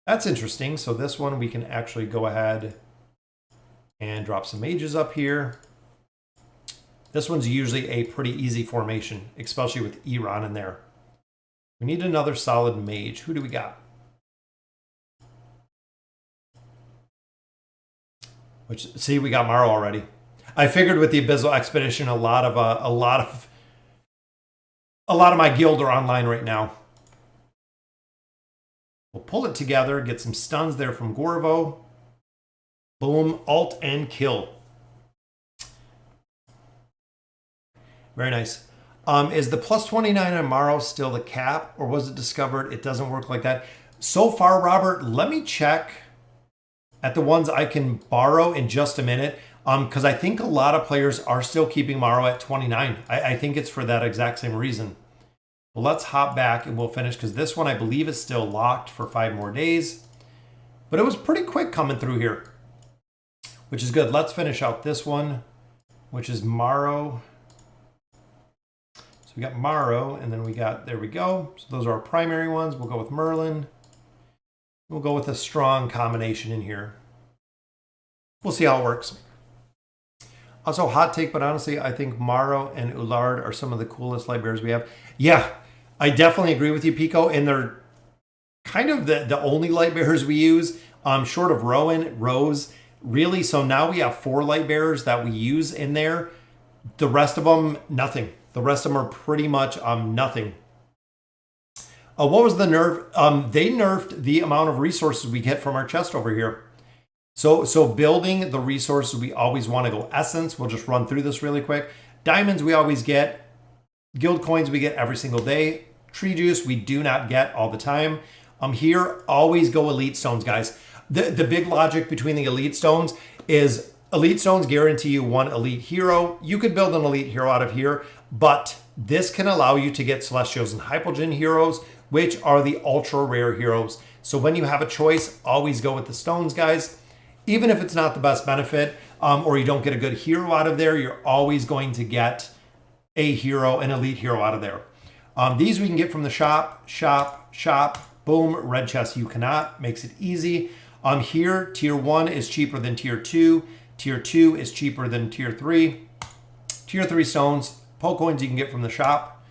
That's interesting. So this one we can actually go ahead and drop some mages up here. This one's usually a pretty easy formation, especially with Iran in there. We need another solid mage. Who do we got? See, we got Morrow already. I figured with the Abyssal Expedition, a lot of my guild are online right now. We'll pull it together, get some stuns there from Gorvo. Boom, ult and kill. Very nice. Is the plus 29 on Morrow still the cap, or was it discovered it doesn't work like that? So far, Robert, let me check at the ones I can borrow in just a minute, because I think a lot of players are still keeping Morrow at 29. I think it's for that exact same reason. Well, let's hop back and we'll finish, because this one I believe is still locked for 5 more days. But it was pretty quick coming through here, which is good. Let's finish out this one, which is Morrow. So we got Morrow, and then we got, there we go. So those are our primary ones. We'll go with Merlin. We'll go with a strong combination in here. We'll see how it works. Also, hot take, but honestly, I think Morrow and Ullard are some of the coolest light bearers we have. Yeah, I definitely agree with you, Pico. And they're kind of the only light bearers we use, short of Rowan, Rose, really. So now we have 4 light bearers that we use in there. The rest of them, nothing. The rest of them are pretty much nothing. What was the nerf? They nerfed the amount of resources we get from our chest over here. So building the resources, we always want to go essence. We'll just run through this really quick. Diamonds we always get. Guild coins we get every single day. Tree juice we do not get all the time. Here, always go elite stones, guys. The big logic between the elite stones is elite stones guarantee you 1 elite hero. You could build an elite hero out of here, but this can allow you to get Celestials and Hypogean heroes, which are the ultra rare heroes. So when you have a choice, always go with the stones, guys. Even if it's not the best benefit, or you don't get a good hero out of there, you're always going to get a hero, an elite hero out of there. These we can get from the shop, boom, red chest you cannot, makes it easy. Here, tier 1 is cheaper than tier 2. Tier 2 is cheaper than tier 3. Tier 3 stones, poke coins you can get from the shop.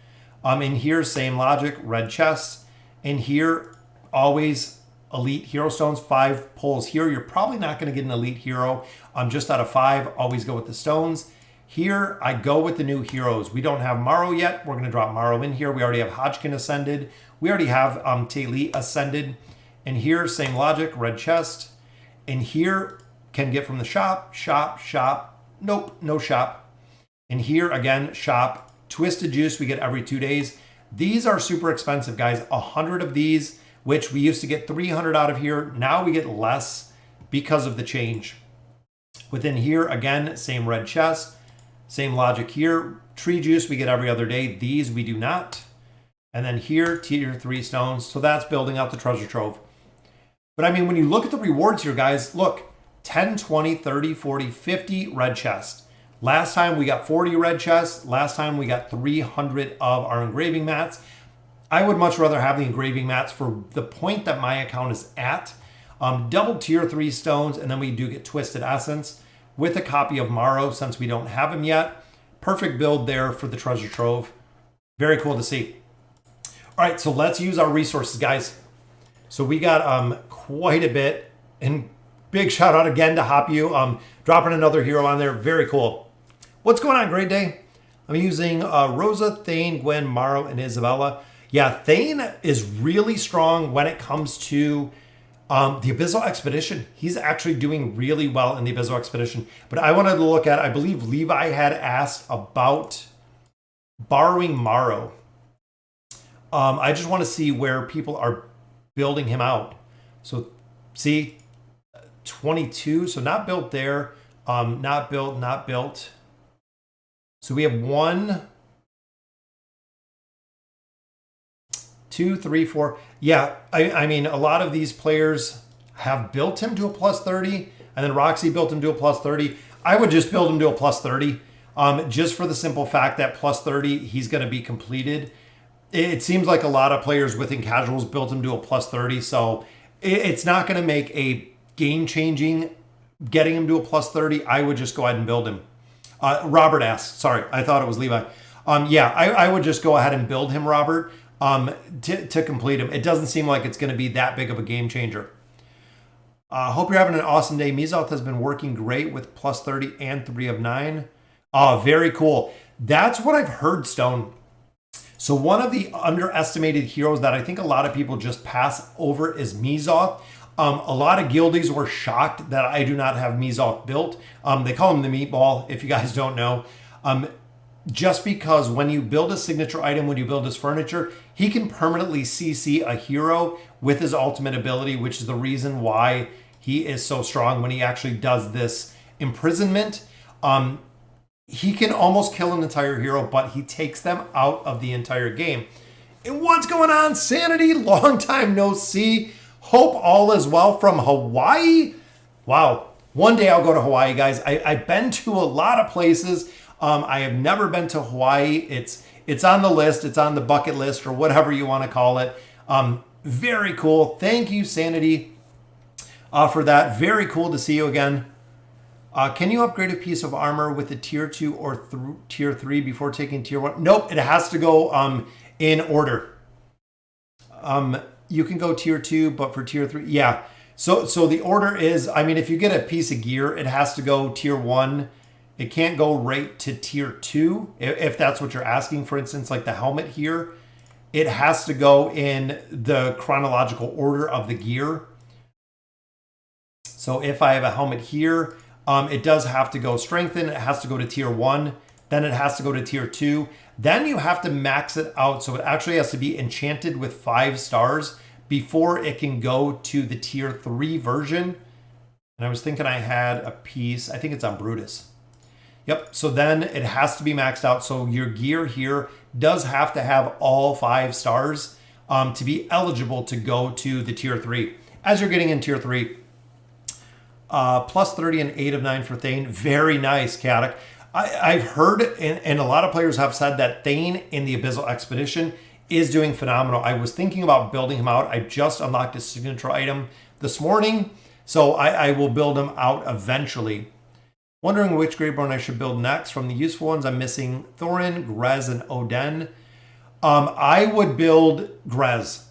In here, same logic, red chests. In here, always elite hero stones, 5 pulls here. You're probably not going to get an elite hero. Just out of 5, always go with the stones. Here, I go with the new heroes. We don't have Morrow yet. We're going to drop Morrow in here. We already have Hodgkin ascended. We already have Taili ascended. And here, same logic, red chest. And here, can get from the shop. Nope, no shop. And here, again, shop. Twisted Juice we get every 2 days. These are super expensive, guys. 100 of these, which we used to get 300 out of here. Now we get less because of the change. Within here, again, same red chest. Same logic here. Tree Juice we get every other day. These we do not. And then here, tier 3 stones. So that's building out the treasure trove. But I mean, when you look at the rewards here, guys, look, 10, 20, 30, 40, 50 red chests. Last time we got 40 red chests. Last time we got 300 of our engraving mats. I would much rather have the engraving mats for the point that my account is at. Double tier 3 stones, and then we do get Twisted Essence with a copy of Morrow since we don't have him yet. Perfect build there for the treasure trove. Very cool to see. All right, so let's use our resources, guys. So we got quite a bit, and big shout out again to Hopu, dropping another hero on there. Very cool. What's going on, Great Day? I'm using Rosa, Thane, Gwen, Morrow, and Isabella. Yeah, Thane is really strong when it comes to the Abyssal Expedition. He's actually doing really well in the Abyssal Expedition. But I wanted to look at, I believe Levi had asked about borrowing Morrow. I just want to see where people are building him out. So see, 22, so not built there. Not built. So we have 1, 2, 3, 4. Yeah, I mean, a lot of these players have built him to a plus 30, and then Roxy built him to a plus 30. I would just build him to a plus 30, just for the simple fact that plus 30, he's going to be completed. It seems like a lot of players within casuals built him to a plus 30, so it's not going to make a game-changing getting him to a plus 30. I would just go ahead and build him. Robert asked, sorry, I thought it was Levi. Yeah, I would just go ahead and build him, Robert, to complete him. It doesn't seem like it's going to be that big of a game changer. Hope you're having an awesome day. Mizoth has been working great with plus 30 and 3 of 9. Very cool. That's what I've heard, Stone. So one of the underestimated heroes that I think a lot of people just pass over is Mizoth. A lot of guildies were shocked that I do not have Mizoth built. They call him the meatball, if you guys don't know. Just because when you build a signature item, when you build his furniture, he can permanently CC a hero with his ultimate ability, which is the reason why he is so strong when he actually does this imprisonment. He can almost kill an entire hero, but he takes them out of the entire game. And what's going on, Sanity? Long time no see. Hope all is well from Hawaii. Wow. One day I'll go to Hawaii, guys. I've been to a lot of places. I have never been to Hawaii. It's on the list. It's on the bucket list, or whatever you want to call it. Very cool. Thank you, Sanity, for that. Very cool to see you again. Can you upgrade a piece of armor with a tier 2 or tier 3 before taking tier 1? Nope, it has to go in order. You can go tier 2, but for tier 3, yeah. So the order is, I mean, if you get a piece of gear, it has to go tier 1. It can't go right to tier 2, if that's what you're asking. For instance, like the helmet here, it has to go in the chronological order of the gear. So if I have a helmet here, it does have to go strengthen. It has to go to tier 1. Then it has to go to tier 2. Then you have to max it out. So it actually has to be enchanted with 5 stars before it can go to the tier 3 version. And I was thinking I had a piece. I think it's on Brutus. Yep. So then it has to be maxed out. So your gear here does have to have all 5 stars to be eligible to go to the tier 3. As you're getting in tier 3, plus 30 and 8 of 9 for Thane. Very nice, Katic. I've heard, and a lot of players have said that Thane in the Abyssal Expedition is doing phenomenal. I was thinking about building him out. I just unlocked his signature item this morning, so I will build him out eventually. Wondering which Graveborn I should build next. From the useful ones, I'm missing Thorin, Grez, and Oden. I would build Grez.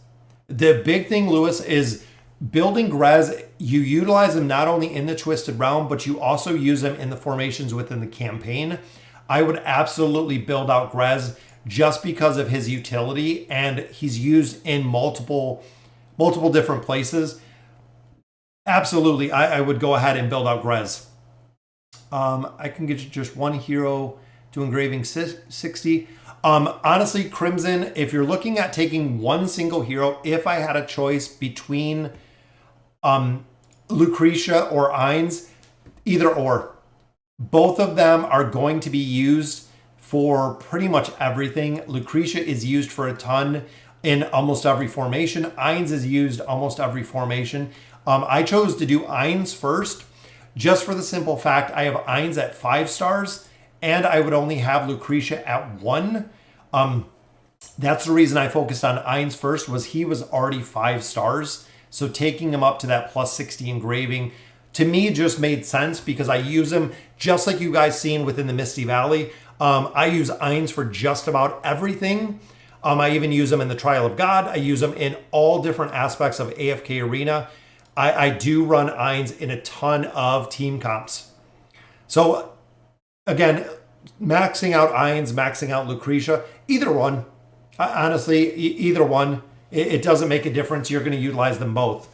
The big thing, Lewis, is building Grez. You utilize him not only in the Twisted Realm, but you also use him in the formations within the campaign. I would absolutely build out Grez just because of his utility, and he's used in multiple different places. Absolutely, I would go ahead and build out Grez. I can get just one hero to engraving 60. Honestly, Crimson, if you're looking at taking one single hero, if I had a choice between Lucretia or Ainz, either or. Both of them are going to be used for pretty much everything. Lucretia is used for a ton in almost every formation. Ainz is used almost every formation. I chose to do Ainz first, just for the simple fact I have Ainz at 5 stars, and I would only have Lucretia at 1. That's the reason I focused on Ainz first, was he was already 5 stars. So taking him up to that plus 60 engraving, to me, just made sense because I use him just like you guys seen within the Misty Valley. I use Ainz for just about everything. I even use them in the Trial of God. I use them in all different aspects of AFK Arena. I do run Ainz in a ton of team comps. So again, maxing out Ainz, maxing out Lucretia, either one. Honestly, either one. It doesn't make a difference. You're going to utilize them both.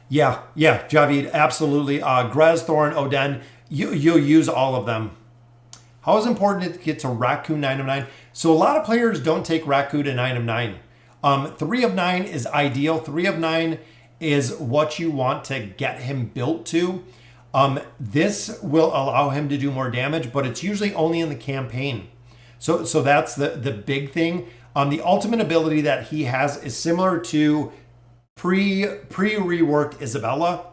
Yeah, Javid, absolutely. Grez, Thorin, Oden, you'll use all of them. How is it important to get to Raccoon 9 of 9? So a lot of players don't take Raccoon to 9 of 9. 3 of 9 is ideal. 3 of 9 is what you want to get him built to. This will allow him to do more damage, but it's usually only in the campaign. So that's the big thing. The ultimate ability that he has is similar to pre-reworked Isabella.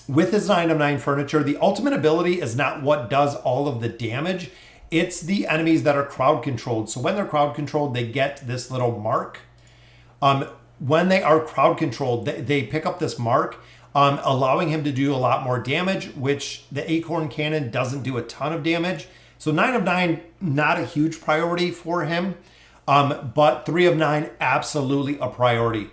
With his 9 of 9 furniture, the ultimate ability is not what does all of the damage. It's the enemies that are crowd controlled. So when they're crowd controlled, they get this little mark. When they are crowd controlled, they pick up this mark, allowing him to do a lot more damage, which the Acorn Cannon doesn't do a ton of damage. So 9 of 9, not a huge priority for him, but 3 of 9, absolutely a priority.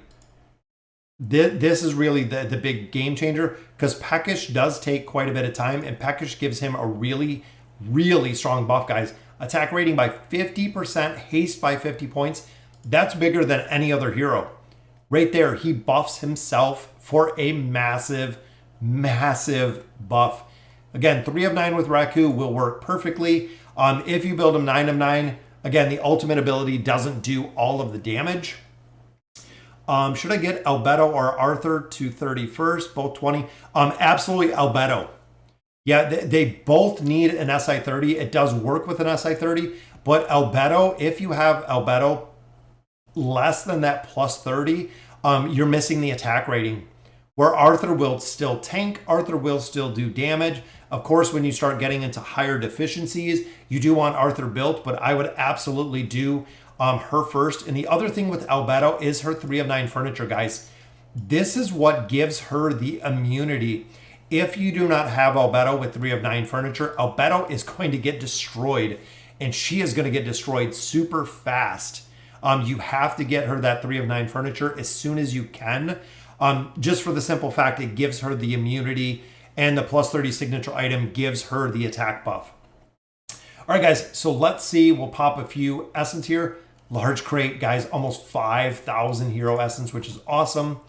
This is really the big game changer, because Peckish does take quite a bit of time, and Peckish gives him a really, really strong buff, guys. Attack rating by 50%, haste by 50 points. That's bigger than any other hero. Right there, he buffs himself for a massive, massive buff. Again, 3 of 9 with Raku will work perfectly. If you build him 9 of 9, again, the ultimate ability doesn't do all of the damage. Should I get Albedo or Arthur to 31st? Both 20? Absolutely Albedo. Yeah, they both need an SI30. It does work with an SI30, but Albedo, if you have Albedo less than that plus 30, you're missing the attack rating. Where Arthur will still tank, Arthur will still do damage. Of course, when you start getting into higher deficiencies, you do want Arthur built, but I would absolutely do her first. And the other thing with Albedo is her 3 of 9 furniture, guys. This is what gives her the immunity. If you do not have Albedo with 3 of 9 furniture, Albedo is going to get destroyed, and she is going to get destroyed super fast. You have to get her that 3 of 9 furniture as soon as you can. Just for the simple fact it gives her the immunity, and the plus 30 signature item gives her the attack buff. All right, guys, so let's see. We'll pop a few essence here. Large crate, guys, almost 5,000 hero essence, which is awesome.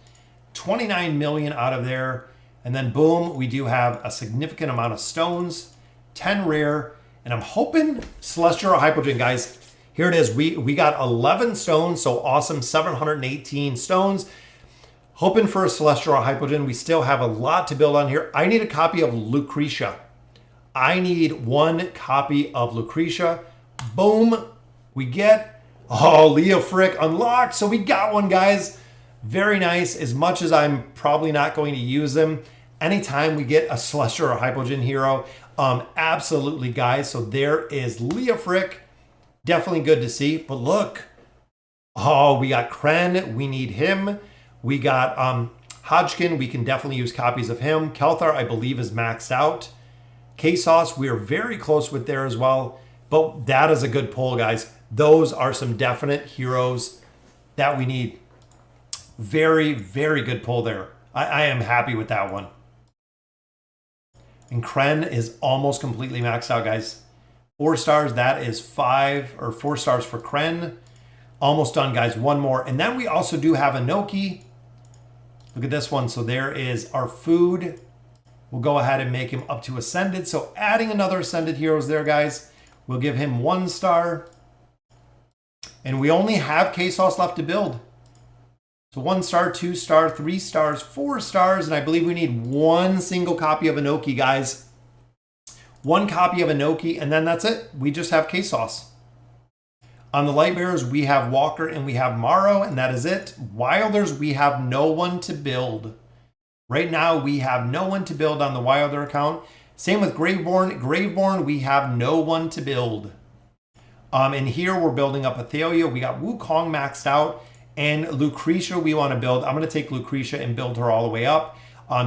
29 million out of there. And then boom, we do have a significant amount of stones, 10 rare, and I'm hoping Celestial or Hypogen, guys. Here it is. We got 11 stones, so awesome, 718 stones. Hoping for a Celestial or Hypogen. We still have a lot to build on here. I need a copy of Lucretia. I need 1 copy of Lucretia. Boom, we get, oh, Leo Frick unlocked. So we got one, guys. Very nice. As much as I'm probably not going to use them, anytime we get a Celestial or Hypogen hero, Absolutely, guys. So there is Leofric. Definitely good to see. But look, oh, we got Kren. We need him. We got Hodgkin. We can definitely use copies of him. Kelthar, I believe, is maxed out. K-Sauce, we are very close with there as well. But that is a good pull, guys. Those are some definite heroes that we need. Very, very good pull there. I am happy with that one. And Kren is almost completely maxed out, guys. 4 stars, that is 4 stars for Kren. Almost done, guys. One more. And then we also do have Inoki. Look at this one. So there is our food. We'll go ahead and make him up to Ascended. So adding another Ascended heroes there, guys. We'll give him 1 star. And we only have K-Sauce left to build. So 1 star, 2 star, 3 stars, 4 stars, and I believe we need 1 single copy of Inoki, guys. 1 copy of Inoki, and then that's it. We just have K-Sauce. On the Light Bearers, we have Walker and we have Morrow, and that is it. Wilders, we have no one to build. Right now, we have no one to build on the Wilder account. Same with Graveborn. Graveborn, we have no one to build. And here we're building up Athalia. We got Wukong maxed out. And Lucretia we want to build. I'm going to take Lucretia and build her all the way up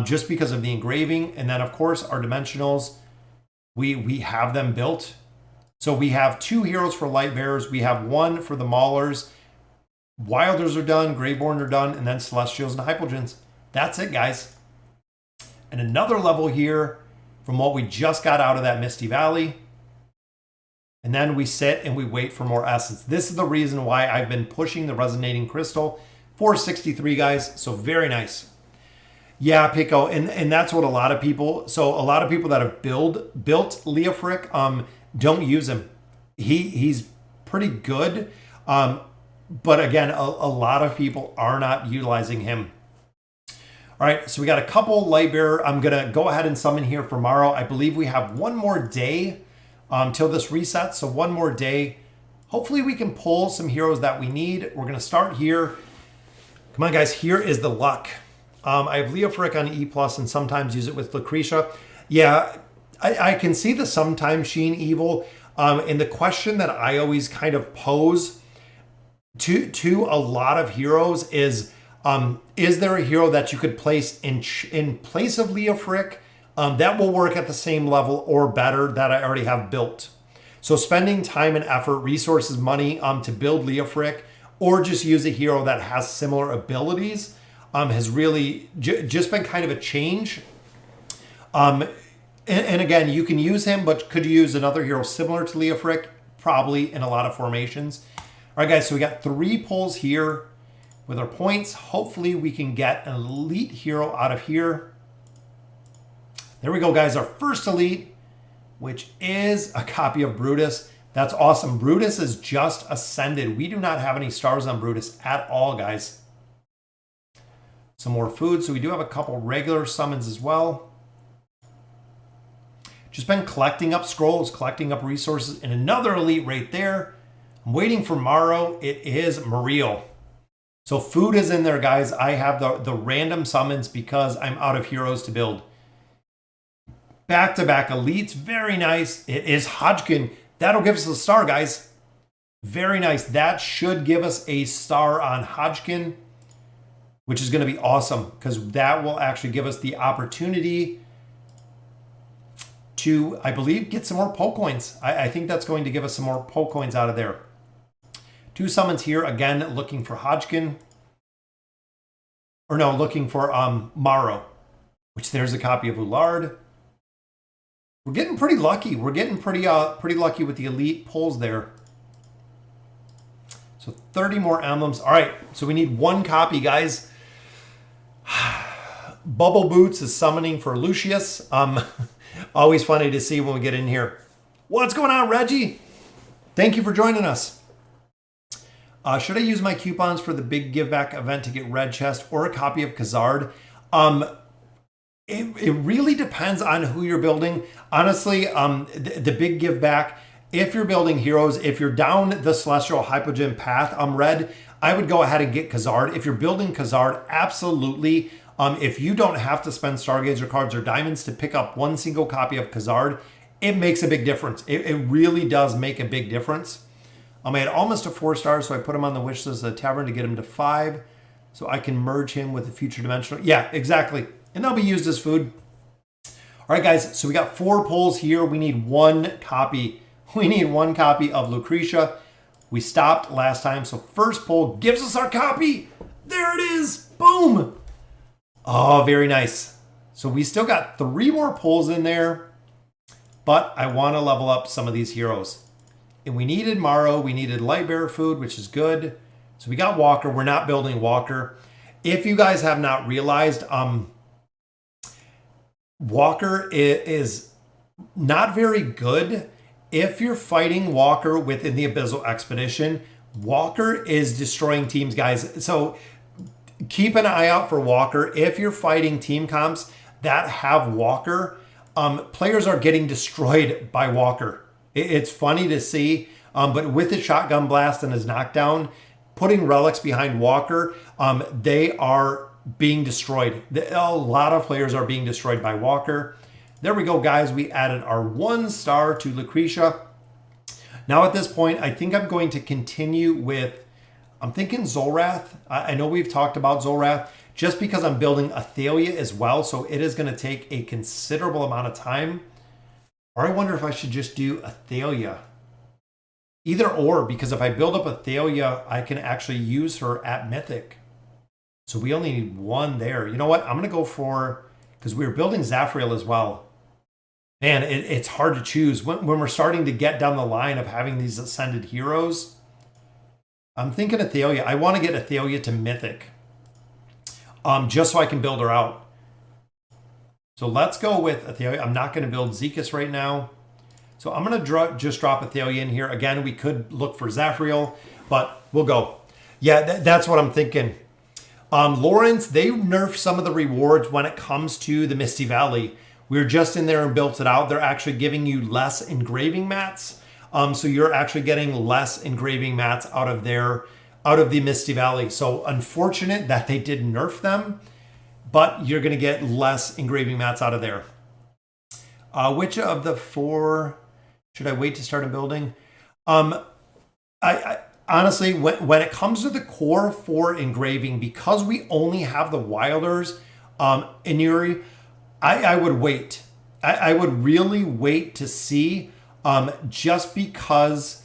just because of the engraving. And then, of course, our dimensionals, we have them built. So we have 2 heroes for Light Bearers. We have 1 for the Maulers. Wilders are done. Graveborn are done. And then Celestials and Hypogeans. That's it, guys. And another level here from what we just got out of that Misty Valley. And then we sit and we wait for more essence. This is the reason why I've been pushing the Resonating Crystal. 463, guys. So very nice. Yeah, Pico. And that's what a lot of people... So a lot of people that have built Leofric don't use him. He's pretty good. But again, a lot of people are not utilizing him. All right, so we got a couple Lightbearer. I'm going to go ahead and summon here for Morrow. I believe we have 1 more day till this resets, so 1 more day. Hopefully we can pull some heroes that we need. We're going to start here. Come on, guys. Here is the luck. I have Leofric on E+, and sometimes use it with Lucretia. Yeah, I can see the sometimes Sheen Evil. And the question that I always kind of pose to a lot of heroes is there a hero that you could place in place of Leofric that will work at the same level or better that I already have built? So spending time and effort, resources, money to build Leofric, or just use a hero that has similar abilities has really just been kind of a change. And again, you can use him, but could you use another hero similar to Leofric? Probably in a lot of formations. All right, guys, so we got 3 pulls here with our points. Hopefully we can get an elite hero out of here. There we go, guys. Our first elite, which is a copy of Brutus. That's awesome. Brutus is just ascended. We do not have any stars on Brutus at all, guys. Some more food. So we do have a couple regular summons as well. Just been collecting up scrolls, collecting up resources, and another elite right there. I'm waiting for Morrow. It is Muriel. So food is in there, guys. I have the random summons because I'm out of heroes to build. Back-to-back elites. Very nice. It is Hodgkin. That'll give us a star, guys. Very nice. That should give us a star on Hodgkin, which is going to be awesome because that will actually give us the opportunity to, I believe, get some more Poke Coins. I think that's going to give us some more Poke Coins out of there. 2 summons here, again, looking for Hodgkin. Or no, looking for Morrow, which there's a copy of Ullard. We're getting pretty lucky. We're getting pretty lucky with the elite pulls there. So 30 more emblems. All right, so we need 1 copy, guys. Bubble Boots is summoning for Lucius. Always funny to see when we get in here. What's going on, Reggie? Thank you for joining us. Should I use my coupons for the big giveback event to get red chest or a copy of Khazard? It really depends on who you're building. Honestly, the big giveback, if you're building heroes, if you're down the Celestial Hypogean path, red, I would go ahead and get Khazard. If you're building Khazard, absolutely. If you don't have to spend Stargazer cards or diamonds to pick up 1 single copy of Khazard, it makes a big difference. It really does make a big difference. I had almost a 4 stars, so I put him on the wish list of the tavern to get him to 5. So I can merge him with a future dimensional. Yeah, exactly. And they'll be used as food. All right, guys, so we got 4 pulls here. We need 1 copy. We need 1 copy of Lucretia. We stopped last time, so first pull gives us our copy. There it is. Boom. Oh, very nice. So we still got 3 more pulls in there, but I want to level up some of these heroes. And we needed Morrow. We needed Lightbearer food, which is good. So we got Walker. We're not building Walker. If you guys have not realized, Walker is not very good. If you're fighting Walker within the Abyssal Expedition, Walker is destroying teams, guys. So keep an eye out for Walker. If you're fighting team comps that have Walker, players are getting destroyed by Walker. It's funny to see, but with his shotgun blast and his knockdown, putting relics behind Walker, they are being destroyed. A lot of players are being destroyed by Walker. There we go, guys. We added our 1 star to Lucretia. Now at this point, I think I'm going to continue with, I'm thinking Zolrath. I know we've talked about Zolrath just because I'm building Athalia as well. So it is going to take a considerable amount of time. Or I wonder if I should just do Athalia. Either or, because if I build up Athalia, I can actually use her at Mythic. So we only need 1 there. You know what? I'm going to go for, because we were building Zafriel as well. Man, it's hard to choose. When we're starting to get down the line of having these ascended heroes, I'm thinking Athalia. I want to get Athalia to Mythic. Just so I can build her out. So let's go with Athalia. I'm not going to build Zekas right now. So I'm going to just drop Athalia in here. Again, we could look for Zafriel, but we'll go. Yeah, that's what I'm thinking. Lawrence, they nerfed some of the rewards when it comes to the Misty Valley. We were just in there and built it out. They're actually giving you less engraving mats. So you're actually getting less engraving mats out of the Misty Valley. So unfortunate that they did nerf them, but you're going to get less engraving mats out of there. Which of the 4 should I wait to start a building? I honestly, when it comes to the core 4 engraving, because we only have the Wilders in Yuri, I would wait. I would really wait to see, just because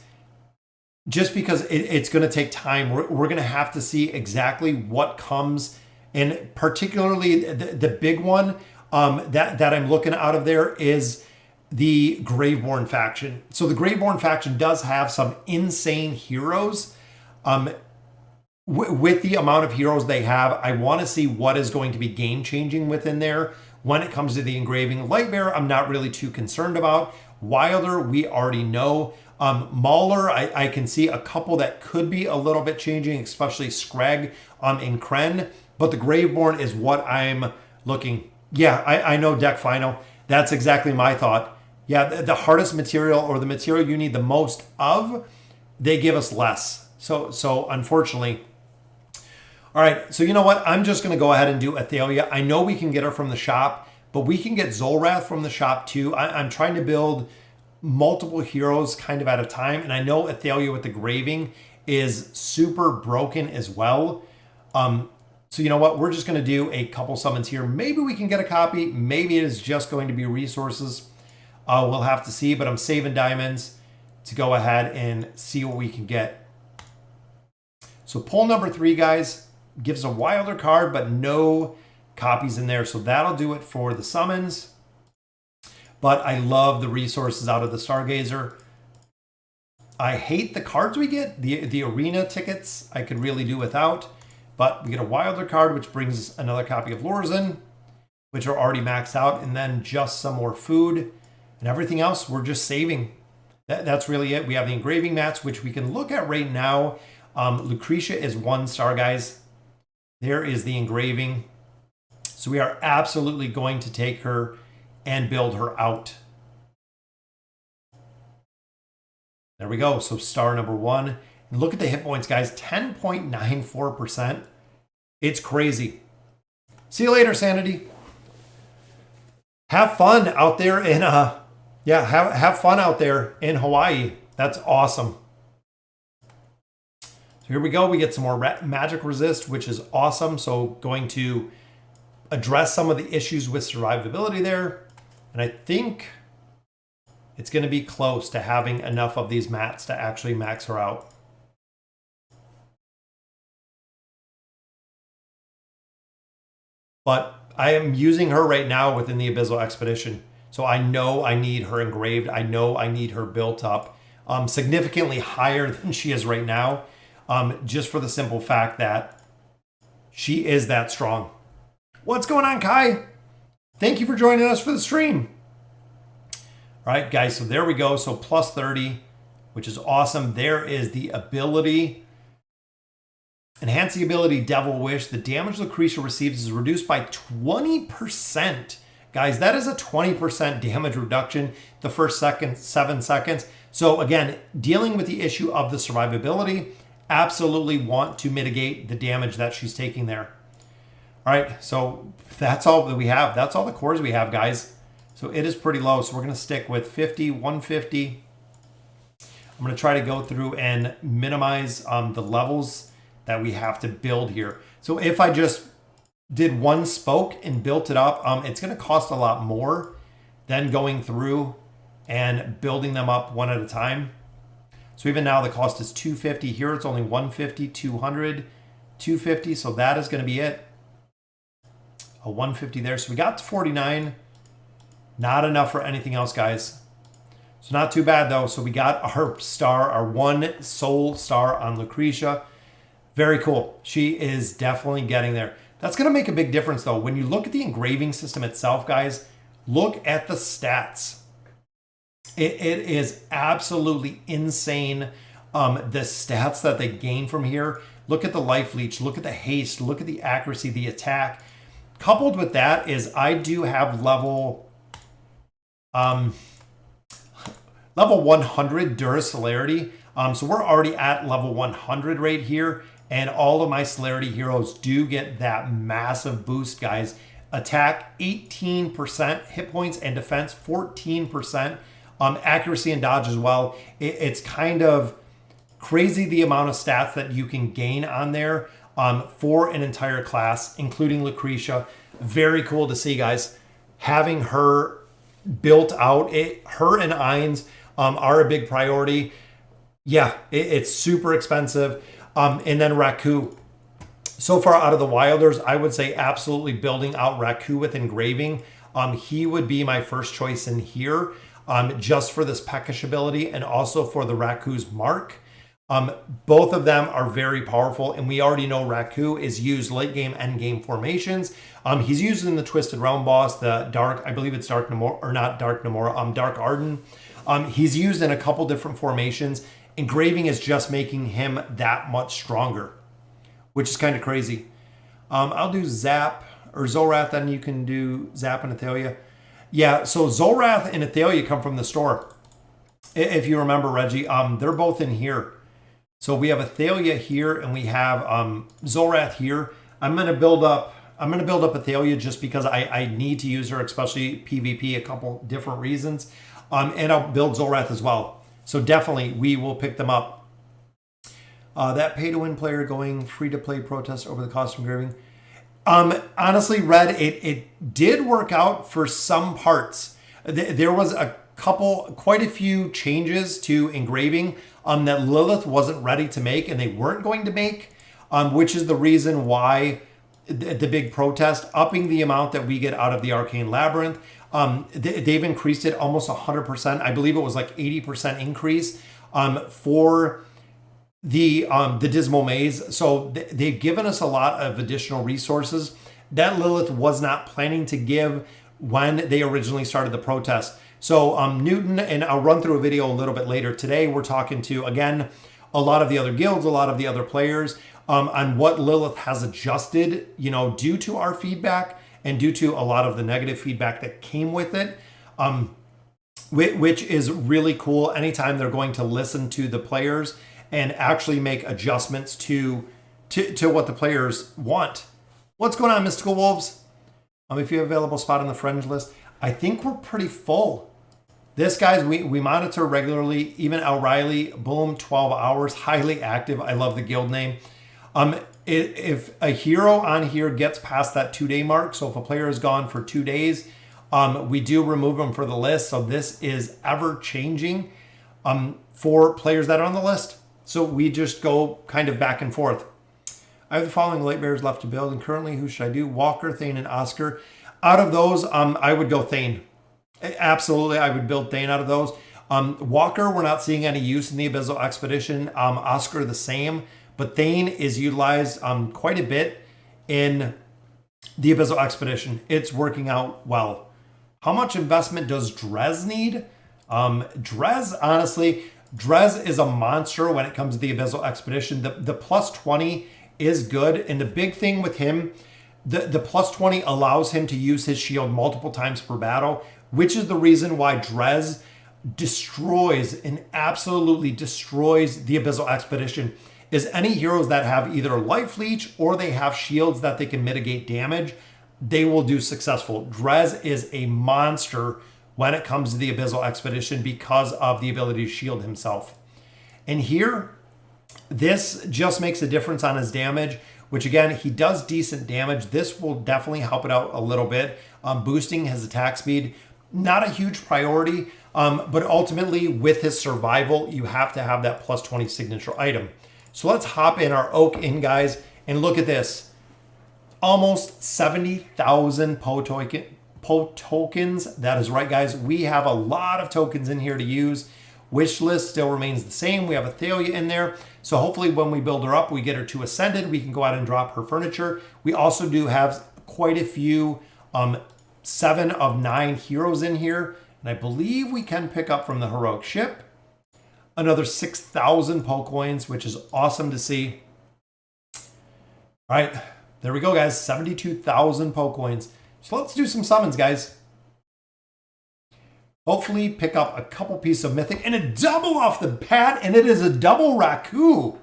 it's going to take time. We're going to have to see exactly what comes, and particularly the big one that I'm looking out of there is the Graveborn faction. So the Graveborn faction does have some insane heroes. With the amount of heroes they have, I want to see what is going to be game changing within there. When it comes to the engraving, Lightbearer, I'm not really too concerned about. Wilder, we already know. Mauler, I can see a couple that could be a little bit changing, especially Scrag in Kren. But the Graveborn is what I'm looking. Yeah, I know Deck Final. That's exactly my thought. Yeah, the hardest material, or the material you need the most of, they give us less. So unfortunately. All right, so you know what? I'm just going to go ahead and do Athalia. I know we can get her from the shop, but we can get Zolrath from the shop too. I'm trying to build multiple heroes kind of at a time, and I know Athalia with the graving is super broken as well. So you know what? We're just going to do a couple summons here. Maybe we can get a copy. Maybe it is just going to be resources. We'll have to see, but I'm saving diamonds to go ahead and see what we can get. So pull number 3, guys, gives a Wilder card, but no copies in there. So that'll do it for the summons. But I love the resources out of the Stargazer. I hate the cards we get. The arena tickets I could really do without. But we get a Wilder card, which brings us another copy of Lorzen, which are already maxed out, and then just some more food. And everything else, we're just saving. That's really it. We have the engraving mats, which we can look at right now. Lucretia is 1 star, guys. There is the engraving. So we are absolutely going to take her and build her out. There we go. So star number 1. And look at the hit points, guys. 10.94%. It's crazy. See you later, Sanity. Have fun out there Yeah, have fun out there in Hawaii. That's awesome. So here we go. We get some more magic resist, which is awesome. So going to address some of the issues with survivability there. And I think it's going to be close to having enough of these mats to actually max her out. But I am using her right now within the Abyssal Expedition. So I know I need her engraved. I know I need her built up significantly higher than she is right now. Just for the simple fact that she is that strong. What's going on, Kai? Thank you for joining us for the stream. All right, guys, so there we go. So plus 30, which is awesome. There is the ability. Enhance the ability Devil Wish. The damage Lucretia receives is reduced by 20%. Guys, that is a 20% damage reduction the first 7 seconds. So again, dealing with the issue of the survivability, absolutely want to mitigate the damage that she's taking there. All right, so that's all that we have. That's all the cores we have, guys. So it is pretty low. So we're going to stick with 50, 150. I'm going to try to go through and minimize the levels that we have to build here. So if I just did one spoke and built it up, it's going to cost a lot more than going through and building them up one at a time. So even now the cost is 250. Here it's only 150, 200, 250. So that is going to be it. A 150 there. So we got to 49. Not enough for anything else, guys. So not too bad though. So we got our star, our one soul star on Lucretia. Very cool. She is definitely getting there. That's going to make a big difference though. When you look at the engraving system itself, guys, look at the stats. It is absolutely insane. The stats that they gain from here. Look at the life leech, look at the haste, look at the accuracy, the attack. Coupled with that is I do have level 100 Dura Celerity. So we're already at level 100 right here. And all of my celerity heroes do get that massive boost, guys. Attack 18%, hit points and defense 14%, accuracy and dodge as well. It's kind of crazy the amount of stats that you can gain on there for an entire class, including Lucretia. Very cool to see, guys. Having her built out, her and Ainz are a big priority. Yeah, it's super expensive. And then Raku. So far out of the Wilders, I would say absolutely building out Raku with engraving. He would be my first choice in here, just for this peckish ability and also for the Raku's mark. Both of them are very powerful, and we already know Raku is used late game, end game formations. He's used in the Twisted Realm boss, the Dark, I believe it's Dark Namora, or not Dark Namora, Dark Arden. He's used in a couple different formations. Engraving is just making him that much stronger, which is kind of crazy. I'll do Zap or Zorath, then you can do Zap and Athalia. Yeah, so Zorath and Athalia come from the store. If you remember, Reggie, they're both in here. So we have Athalia here and we have Zorath here. I'm gonna build up Athalia just because I need to use her, especially PvP, a couple different reasons. And I'll build Zorath as well. So definitely we will pick them up. That pay-to-win player going free-to-play protest over the cost of engraving. Honestly, Red, it did work out for some parts. There was quite a few changes to engraving that Lilith wasn't ready to make and they weren't going to make, which is the reason why the big protest, upping the amount that we get out of the Arcane Labyrinth. They've increased it almost 100%. I believe it was like 80% increase for the Dismal Maze. So they've given us a lot of additional resources that Lilith was not planning to give when they originally started the protest. So Newton, and I'll run through a video a little bit later today, we're talking to, again, a lot of the other guilds, a lot of the other players on what Lilith has adjusted, due to our feedback and due to a lot of the negative feedback that came with it, which is really cool. Anytime they're going to listen to the players and actually make adjustments to what the players want. What's going on, Mystical Wolves? If you have available spot on the friends list, I think we're pretty full This, guys, we monitor regularly. Even O'Reilly, boom, 12 hours, highly active. I love the guild name. If a hero on here gets past that 2-day mark, so if a player is gone for 2 days, we do remove them for the list. So this is ever changing for players that are on the list. So we just go kind of back and forth. I have the following light bearers left to build, and currently, who should I do? Walker, Thane, and Oscar. Out of those, I would go Thane. Absolutely, I would build Thane out of those. Walker, we're not seeing any use in the Abyssal Expedition. Oscar, the same. But Thane is utilized quite a bit in the Abyssal Expedition. It's working out well. How much investment does Drez need? Drez, honestly, Drez is a monster when it comes to the Abyssal Expedition. The plus 20 is good. And the big thing with him, the plus 20 allows him to use his shield multiple times per battle, which is the reason why Drez destroys and absolutely destroys the Abyssal Expedition. Is any heroes that have either life leech or they have shields that they can mitigate damage, they will do successful. Drez is a monster when it comes to the Abyssal Expedition because of the ability to shield himself. And here, this just makes a difference on his damage, which again, he does decent damage. This will definitely help it out a little bit. Boosting his attack speed, not a huge priority, but ultimately with his survival, you have to have that plus 20 signature item. So let's hop in our Oak in, guys, and look at this. Almost 70,000 PO tokens. That is right, guys. We have a lot of tokens in here to use. Wish list still remains the same. We have Athalia in there. So hopefully when we build her up, we get her to Ascended, we can go out and drop her furniture. We also do have quite a few 7 of 9 heroes in here. And I believe we can pick up from the Heroic Ship another 6,000 PO coins, which is awesome to see. All right, there we go, guys. 72,000 PO coins. So let's do some summons, guys. Hopefully pick up a couple pieces of Mythic and a double off the bat, and it is a double Raku.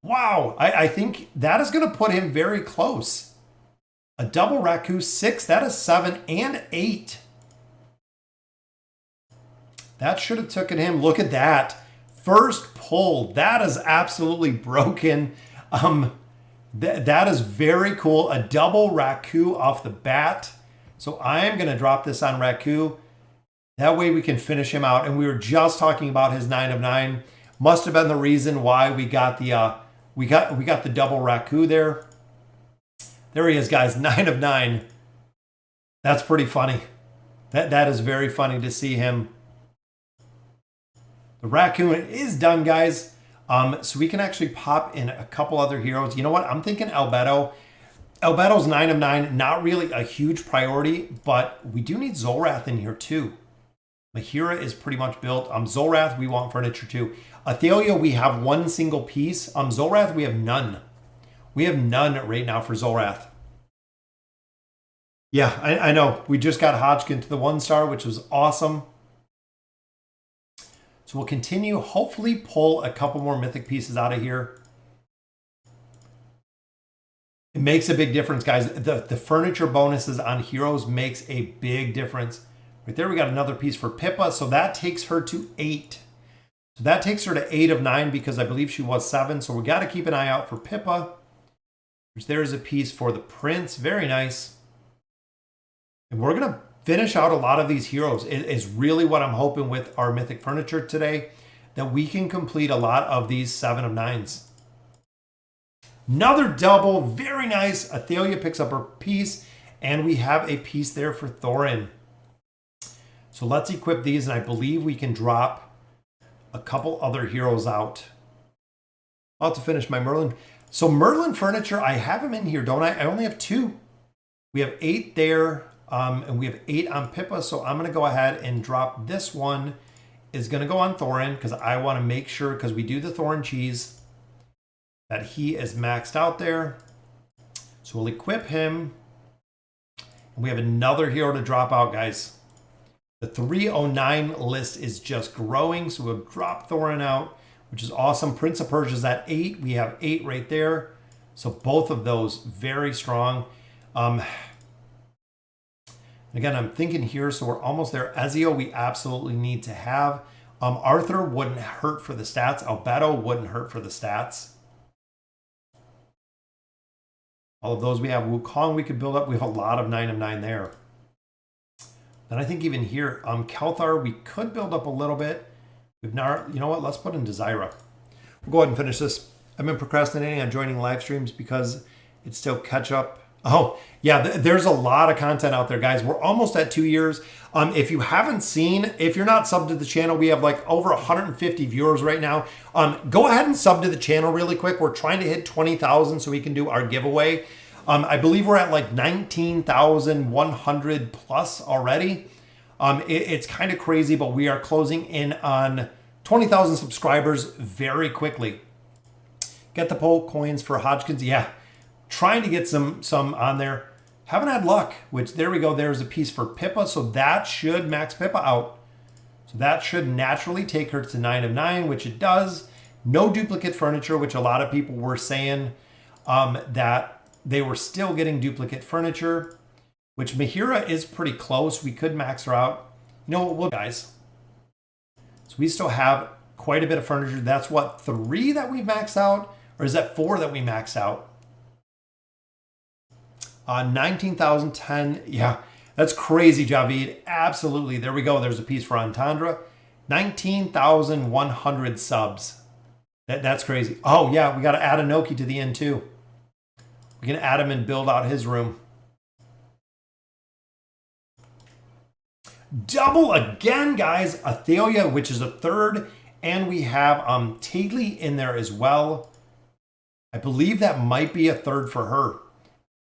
Wow, I think that is going to put him very close. A double Raku, 6, that is 7 and 8. That should have taken him. Look at that. First pull. That is absolutely broken. That is very cool. A double Raku off the bat. So I am going to drop this on Raku. That way we can finish him out. And we were just talking about his 9 of 9. Must have been the reason why we got the we got the double Raku there. There he is, guys. 9 of 9. That's pretty funny. That is very funny to see him. The Raccoon is done, guys. So we can actually pop in a couple other heroes. You know what? I'm thinking Albedo. Albedo's 9 of 9. Not really a huge priority, but we do need Zolrath in here too. Mahira is pretty much built. Zolrath, we want furniture too. Athalia, we have one single piece. Zolrath, we have none. We have none right now for Zolrath. Yeah, I know. We just got Hodgkin to the 1-star, which was awesome. So we'll continue, hopefully pull a couple more Mythic pieces out of here. It makes a big difference, guys. The furniture bonuses on heroes makes a big difference. Right there, we got another piece for Pippa. So that takes her to 8. So that takes her to 8 of 9 because I believe she was 7. So we got to keep an eye out for Pippa. There's a piece for the Prince. Very nice. And we're going to finish out a lot of these heroes. It is really what I'm hoping with our Mythic furniture today, that we can complete a lot of these 7 of 9s. Another double, very nice. Athalia picks up her piece, and we have a piece there for Thorin. So let's equip these, and I believe we can drop a couple other heroes out. I'll have to finish my Merlin. So Merlin furniture, I have them in here, don't I? I only have 2. We have 8 there. And we have 8 on Pippa, so I'm going to go ahead and drop this one. Is going to go on Thorin because I want to make sure, because we do the Thorin cheese, that he is maxed out there. So we'll equip him. And we have another hero to drop out, guys. The 309 list is just growing, so we'll drop Thorin out, which is awesome. Prince of Persia's at 8. We have 8 right there. So both of those very strong. Again, I'm thinking here, so we're almost there. Ezio, we absolutely need to have. Arthur wouldn't hurt for the stats. Albedo wouldn't hurt for the stats. All of those we have. Wukong we could build up. We have a lot of 9 of 9 there. Then I think even here, Kelthar we could build up a little bit. We've not, you know what? Let's put in Desira. We'll go ahead and finish this. I've been procrastinating on joining live streams because it's still catch up. Oh, yeah, there's a lot of content out there, guys. We're almost at 2 years. If you haven't seen, if you're not subbed to the channel, we have like over 150 viewers right now. Go ahead and sub to the channel really quick. We're trying to hit 20,000 so we can do our giveaway. I believe we're at like 19,100 plus already. It's kind of crazy, but we are closing in on 20,000 subscribers very quickly. Get the poll coins for Hodgkins. Yeah, trying to get some on there. Haven't had luck, which there we go. There's a piece for Pippa. So that should max Pippa out. So that should naturally take her to 9 of 9, which it does. No duplicate furniture, which a lot of people were saying that they were still getting duplicate furniture, which Mahira is pretty close. We could max her out. You know what, guys? So we still have quite a bit of furniture. That's what, 3 that we max out? Or is that 4 that we max out? 19,010. Yeah, that's crazy, Javid. Absolutely. There we go. There's a piece for Entendre. 19,100 subs. That's crazy. Oh, yeah, we got to add Inoki to the end, too. We can add him and build out his room. Double again, guys. Athalia, which is a 3rd. And we have Tigli in there as well. I believe that might be a 3rd for her.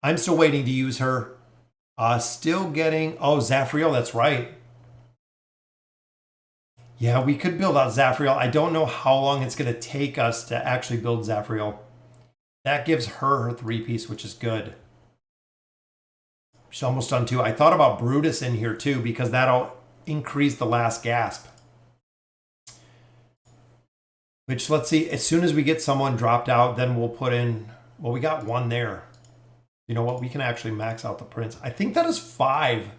I'm still waiting to use her. Still getting... Oh, Zafriel, that's right. Yeah, we could build out Zafriel. I don't know how long it's going to take us to actually build Zafriel. That gives her 3-piece, which is good. She's almost done 2. I thought about Brutus in here too, because that'll increase the last gasp. Which, let's see, as soon as we get someone dropped out, then we'll put in... Well, we got 1 there. You know what? We can actually max out the prince. I think that is 5.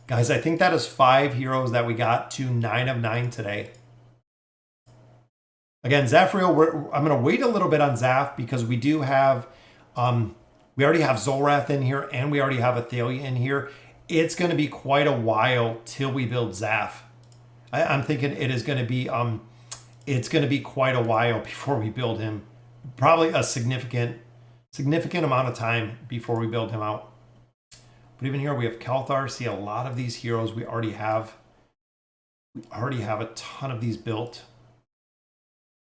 Guys, I think that is 5 heroes that we got to 9 of 9 today. Again, Zafriel, I'm going to wait a little bit on Zaf because we do have... we already have Zolrath in here and we already have Athalia in here. It's going to be quite a while till we build Zaf. I'm thinking it is going to be... it's going to be quite a while before we build him. Probably a significant amount of time before we build him out. But even here we have Kelthar. See, a lot of these heroes we already have. We already have a ton of these built.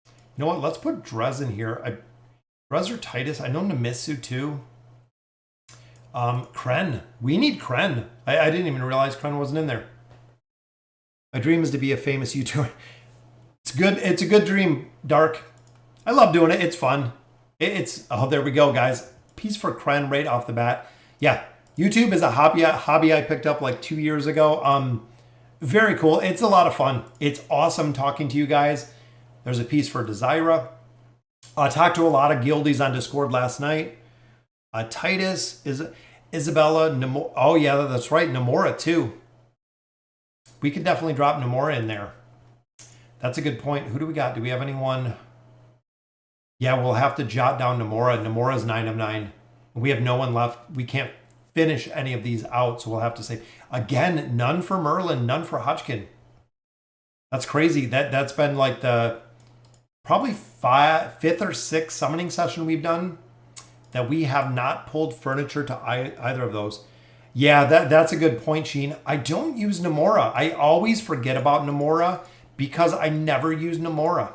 You know what? Let's put Drez in here. Drez or Titus. I know Namisu too. Kren. We need Kren. I didn't even realize Kren wasn't in there. My dream is to be a famous YouTuber. It's good. It's a good dream, Dark. I love doing it. It's fun. Oh, there we go, guys. Piece for Kren right off the bat. Yeah, YouTube is a hobby I picked up like 2 years ago. Very cool. It's a lot of fun. It's awesome talking to you guys. There's a piece for Desira. I talked to a lot of guildies on Discord last night. Titus, Isabella, Namora. Oh, yeah, that's right. Namora, too. We could definitely drop Namora in there. That's a good point. Who do we got? Do we have anyone? Yeah, we'll have to jot down Namora. Namora's 9 of 9. We have no one left. We can't finish any of these out, so we'll have to say. Again, none for Merlin, none for Hodgkin. That's crazy. That's been like the probably 5th or 6th summoning session we've done that we have not pulled furniture to either of those. Yeah, that's a good point, Sheen. I don't use Namora. I always forget about Namora because I never use Namora.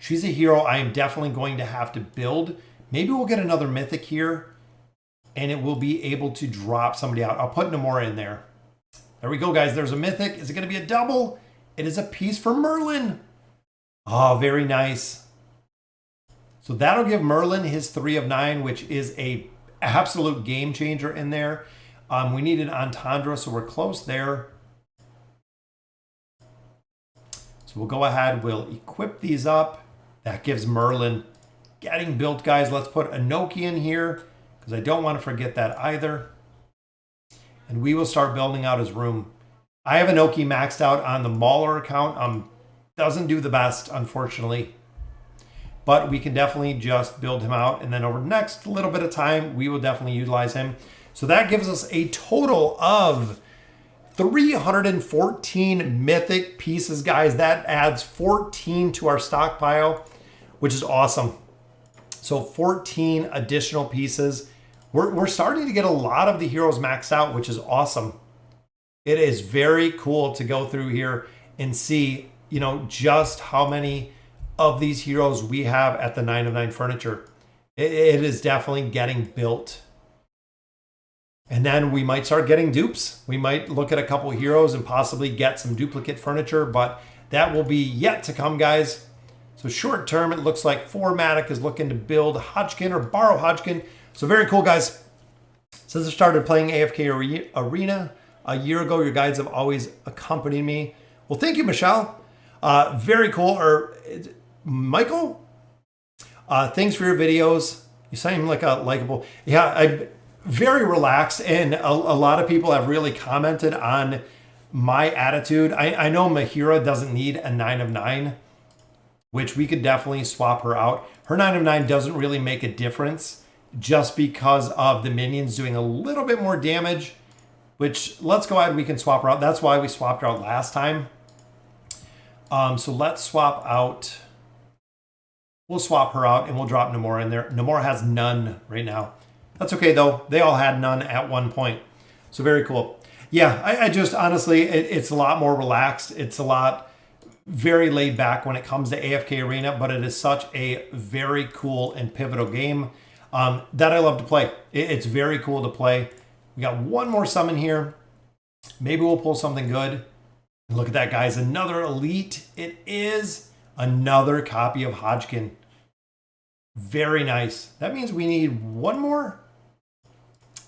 She's a hero I am definitely going to have to build. Maybe we'll get another mythic here and it will be able to drop somebody out. I'll put Namora in there. There we go, guys. There's a mythic. Is it going to be a double? It is a piece for Merlin. Oh, very nice. So that'll give Merlin his 3 of 9, which is a absolute game changer in there. We need an Entendre, so we're close there. So we'll go ahead. We'll equip these up. That gives Merlin getting built, guys. Let's put Inoki in here because I don't want to forget that either. and we will start building out his room. I have Inoki maxed out on the Mauler account. Doesn't do the best, unfortunately. But we can definitely just build him out. And then over the next little bit of time, we will definitely utilize him. So that gives us a total of 314 mythic pieces, guys. That adds 14 to our stockpile, which is awesome. So 14 additional pieces. We're starting to get a lot of the heroes maxed out, which is awesome. It is very cool to go through here and see, you know, just how many of these heroes we have at the 9 of 9 furniture. It is definitely getting built. And then we might start getting dupes. We might look at a couple heroes and possibly get some duplicate furniture, but that will be yet to come, guys. So short term, it looks like Formatic is looking to build Hodgkin or borrow Hodgkin. So very cool, guys. Since I started playing AFK Arena a year ago, your guides have always accompanied me. Well, thank you, Michelle. Very cool. Or Michael, thanks for your videos. You seem like a likable. Yeah, I'm very relaxed, and a lot of people have really commented on my attitude. I know Mahira doesn't need a 9 of 9, which we could definitely swap her out. Her 9 of 9 doesn't really make a difference just because of the minions doing a little bit more damage, which let's go ahead, we can swap her out. That's why we swapped her out last time. So let's swap out. We'll swap her out and we'll drop Namora in there. Namora has none right now. That's okay though. They all had none at one point. So very cool. Yeah, I just honestly, it's a lot more relaxed. It's a lot very laid back when it comes to AFK Arena, but it is such a very cool and pivotal game that I love to play. It's very cool to play. We got one more summon here. Maybe we'll pull something good. Look at that, guys. Another elite. It is another copy of Hodgkin. Very nice. That means we need one more.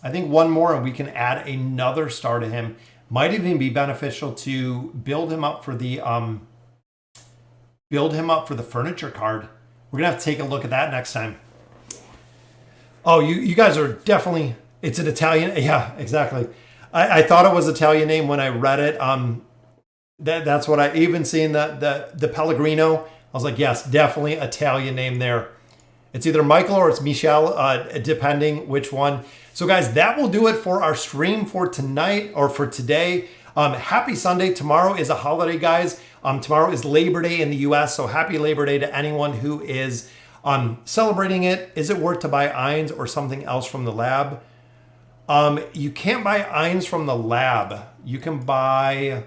I think one more and we can add another star to him. Might even be beneficial to build him up for the furniture card. We're gonna have to take a look at that next time. Oh, you guys are definitely, it's an Italian. Yeah, exactly. I thought it was Italian name when I read it. That's what I even seen the Pellegrino. I was like, yes, definitely Italian name there. It's either Michael or it's Michelle, depending which one. So guys, that will do it for our stream for tonight or for today. Happy Sunday. Tomorrow is a holiday, guys. Tomorrow is Labor Day in the US. So happy Labor Day to anyone who is celebrating it. Is it worth to buy Irons or something else from the lab? You can't buy Irons from the lab. You can buy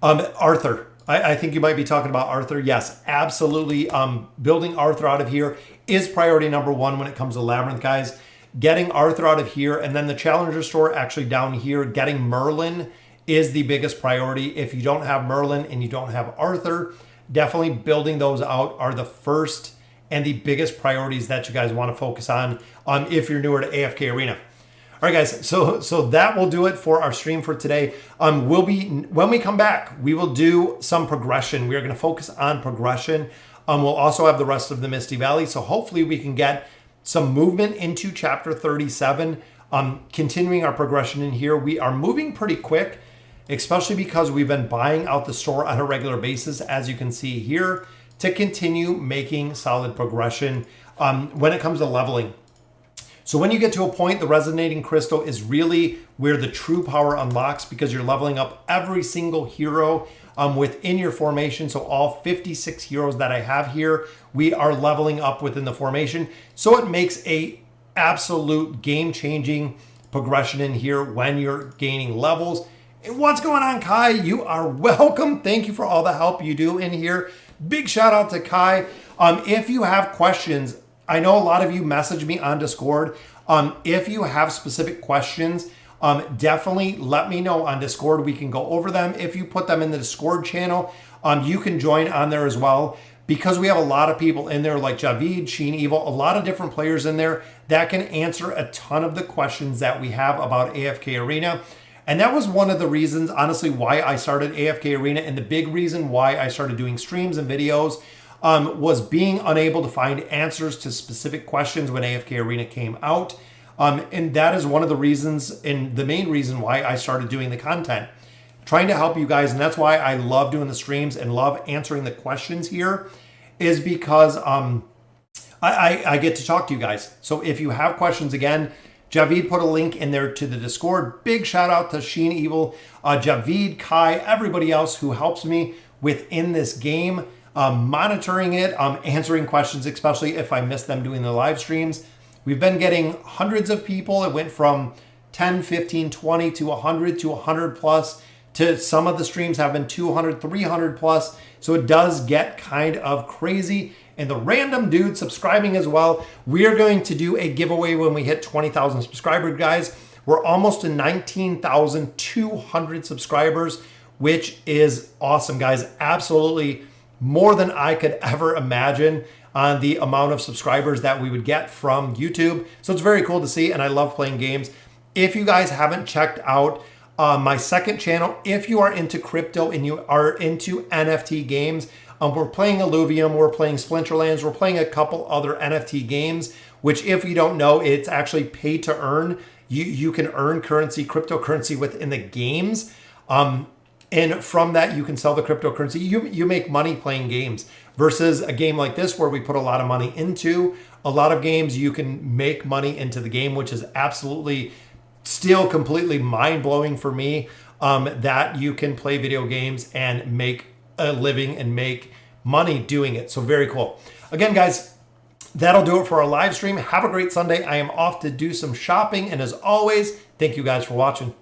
Arthur. I think you might be talking about Arthur. Yes, absolutely. Building Arthur out of here is priority number one when it comes to Labyrinth, guys. Getting Arthur out of here, and then the Challenger store actually down here, getting Merlin is the biggest priority. If you don't have Merlin and you don't have Arthur, definitely building those out are the first and the biggest priorities that you guys want to focus on if you're newer to AFK Arena. All right, guys, so that will do it for our stream for today. When we come back, we will do some progression. We are going to focus on progression. We'll also have the rest of the Misty Valley, so hopefully we can get some movement into Chapter 37. Continuing our progression in here, we are moving pretty quick, especially because we've been buying out the store on a regular basis, as you can see here, to continue making solid progression when it comes to leveling. So when you get to a point, the resonating crystal is really where the true power unlocks because you're leveling up every single hero within your formation. So all 56 heroes that I have here, we are leveling up within the formation. So it makes a absolute game-changing progression in here when you're gaining levels. And what's going on, Kai? You are welcome. Thank you for all the help you do in here. Big shout out to Kai. If you have questions, I know a lot of you message me on Discord. If you have specific questions, definitely let me know on Discord. We can go over them. If you put them in the Discord channel, you can join on there as well. Because we have a lot of people in there like Javid, Sheen Evil, a lot of different players in there that can answer a ton of the questions that we have about AFK Arena. And that was one of the reasons, honestly, why I started AFK Arena, and the big reason why I started doing streams and videos was being unable to find answers to specific questions when AFK Arena came out. And that is one of the reasons and the main reason why I started doing the content, trying to help you guys. And that's why I love doing the streams and love answering the questions here, is because I get to talk to you guys. So if you have questions, again, Javid put a link in there to the Discord. Big shout out to Sheen Evil, Javid, Kai, everybody else who helps me within this game, monitoring it, answering questions, especially if I miss them doing the live streams. We've been getting hundreds of people. It went from 10, 15, 20 to 100 to 100 plus. To some of the streams have been 200, 300 plus. So it does get kind of crazy. And the random dude subscribing as well. We are going to do a giveaway when we hit 20,000 subscribers, guys. We're almost to 19,200 subscribers, which is awesome, guys. Absolutely more than I could ever imagine on the amount of subscribers that we would get from YouTube. So it's very cool to see, and I love playing games. If you guys haven't checked out my second channel, if you are into crypto and you are into NFT games, we're playing Illuvium, we're playing Splinterlands, we're playing a couple other NFT games, which if you don't know, it's actually pay to earn. You can earn currency, cryptocurrency within the games. And from that, you can sell the cryptocurrency. You make money playing games versus a game like this where we put a lot of money into. A lot of games you can make money into the game, which is absolutely still completely mind-blowing for me, that you can play video games and make a living and make money doing it. So very cool. Again, guys, that'll do it for our live stream. Have a great Sunday. I am off to do some shopping. And as always, thank you guys for watching.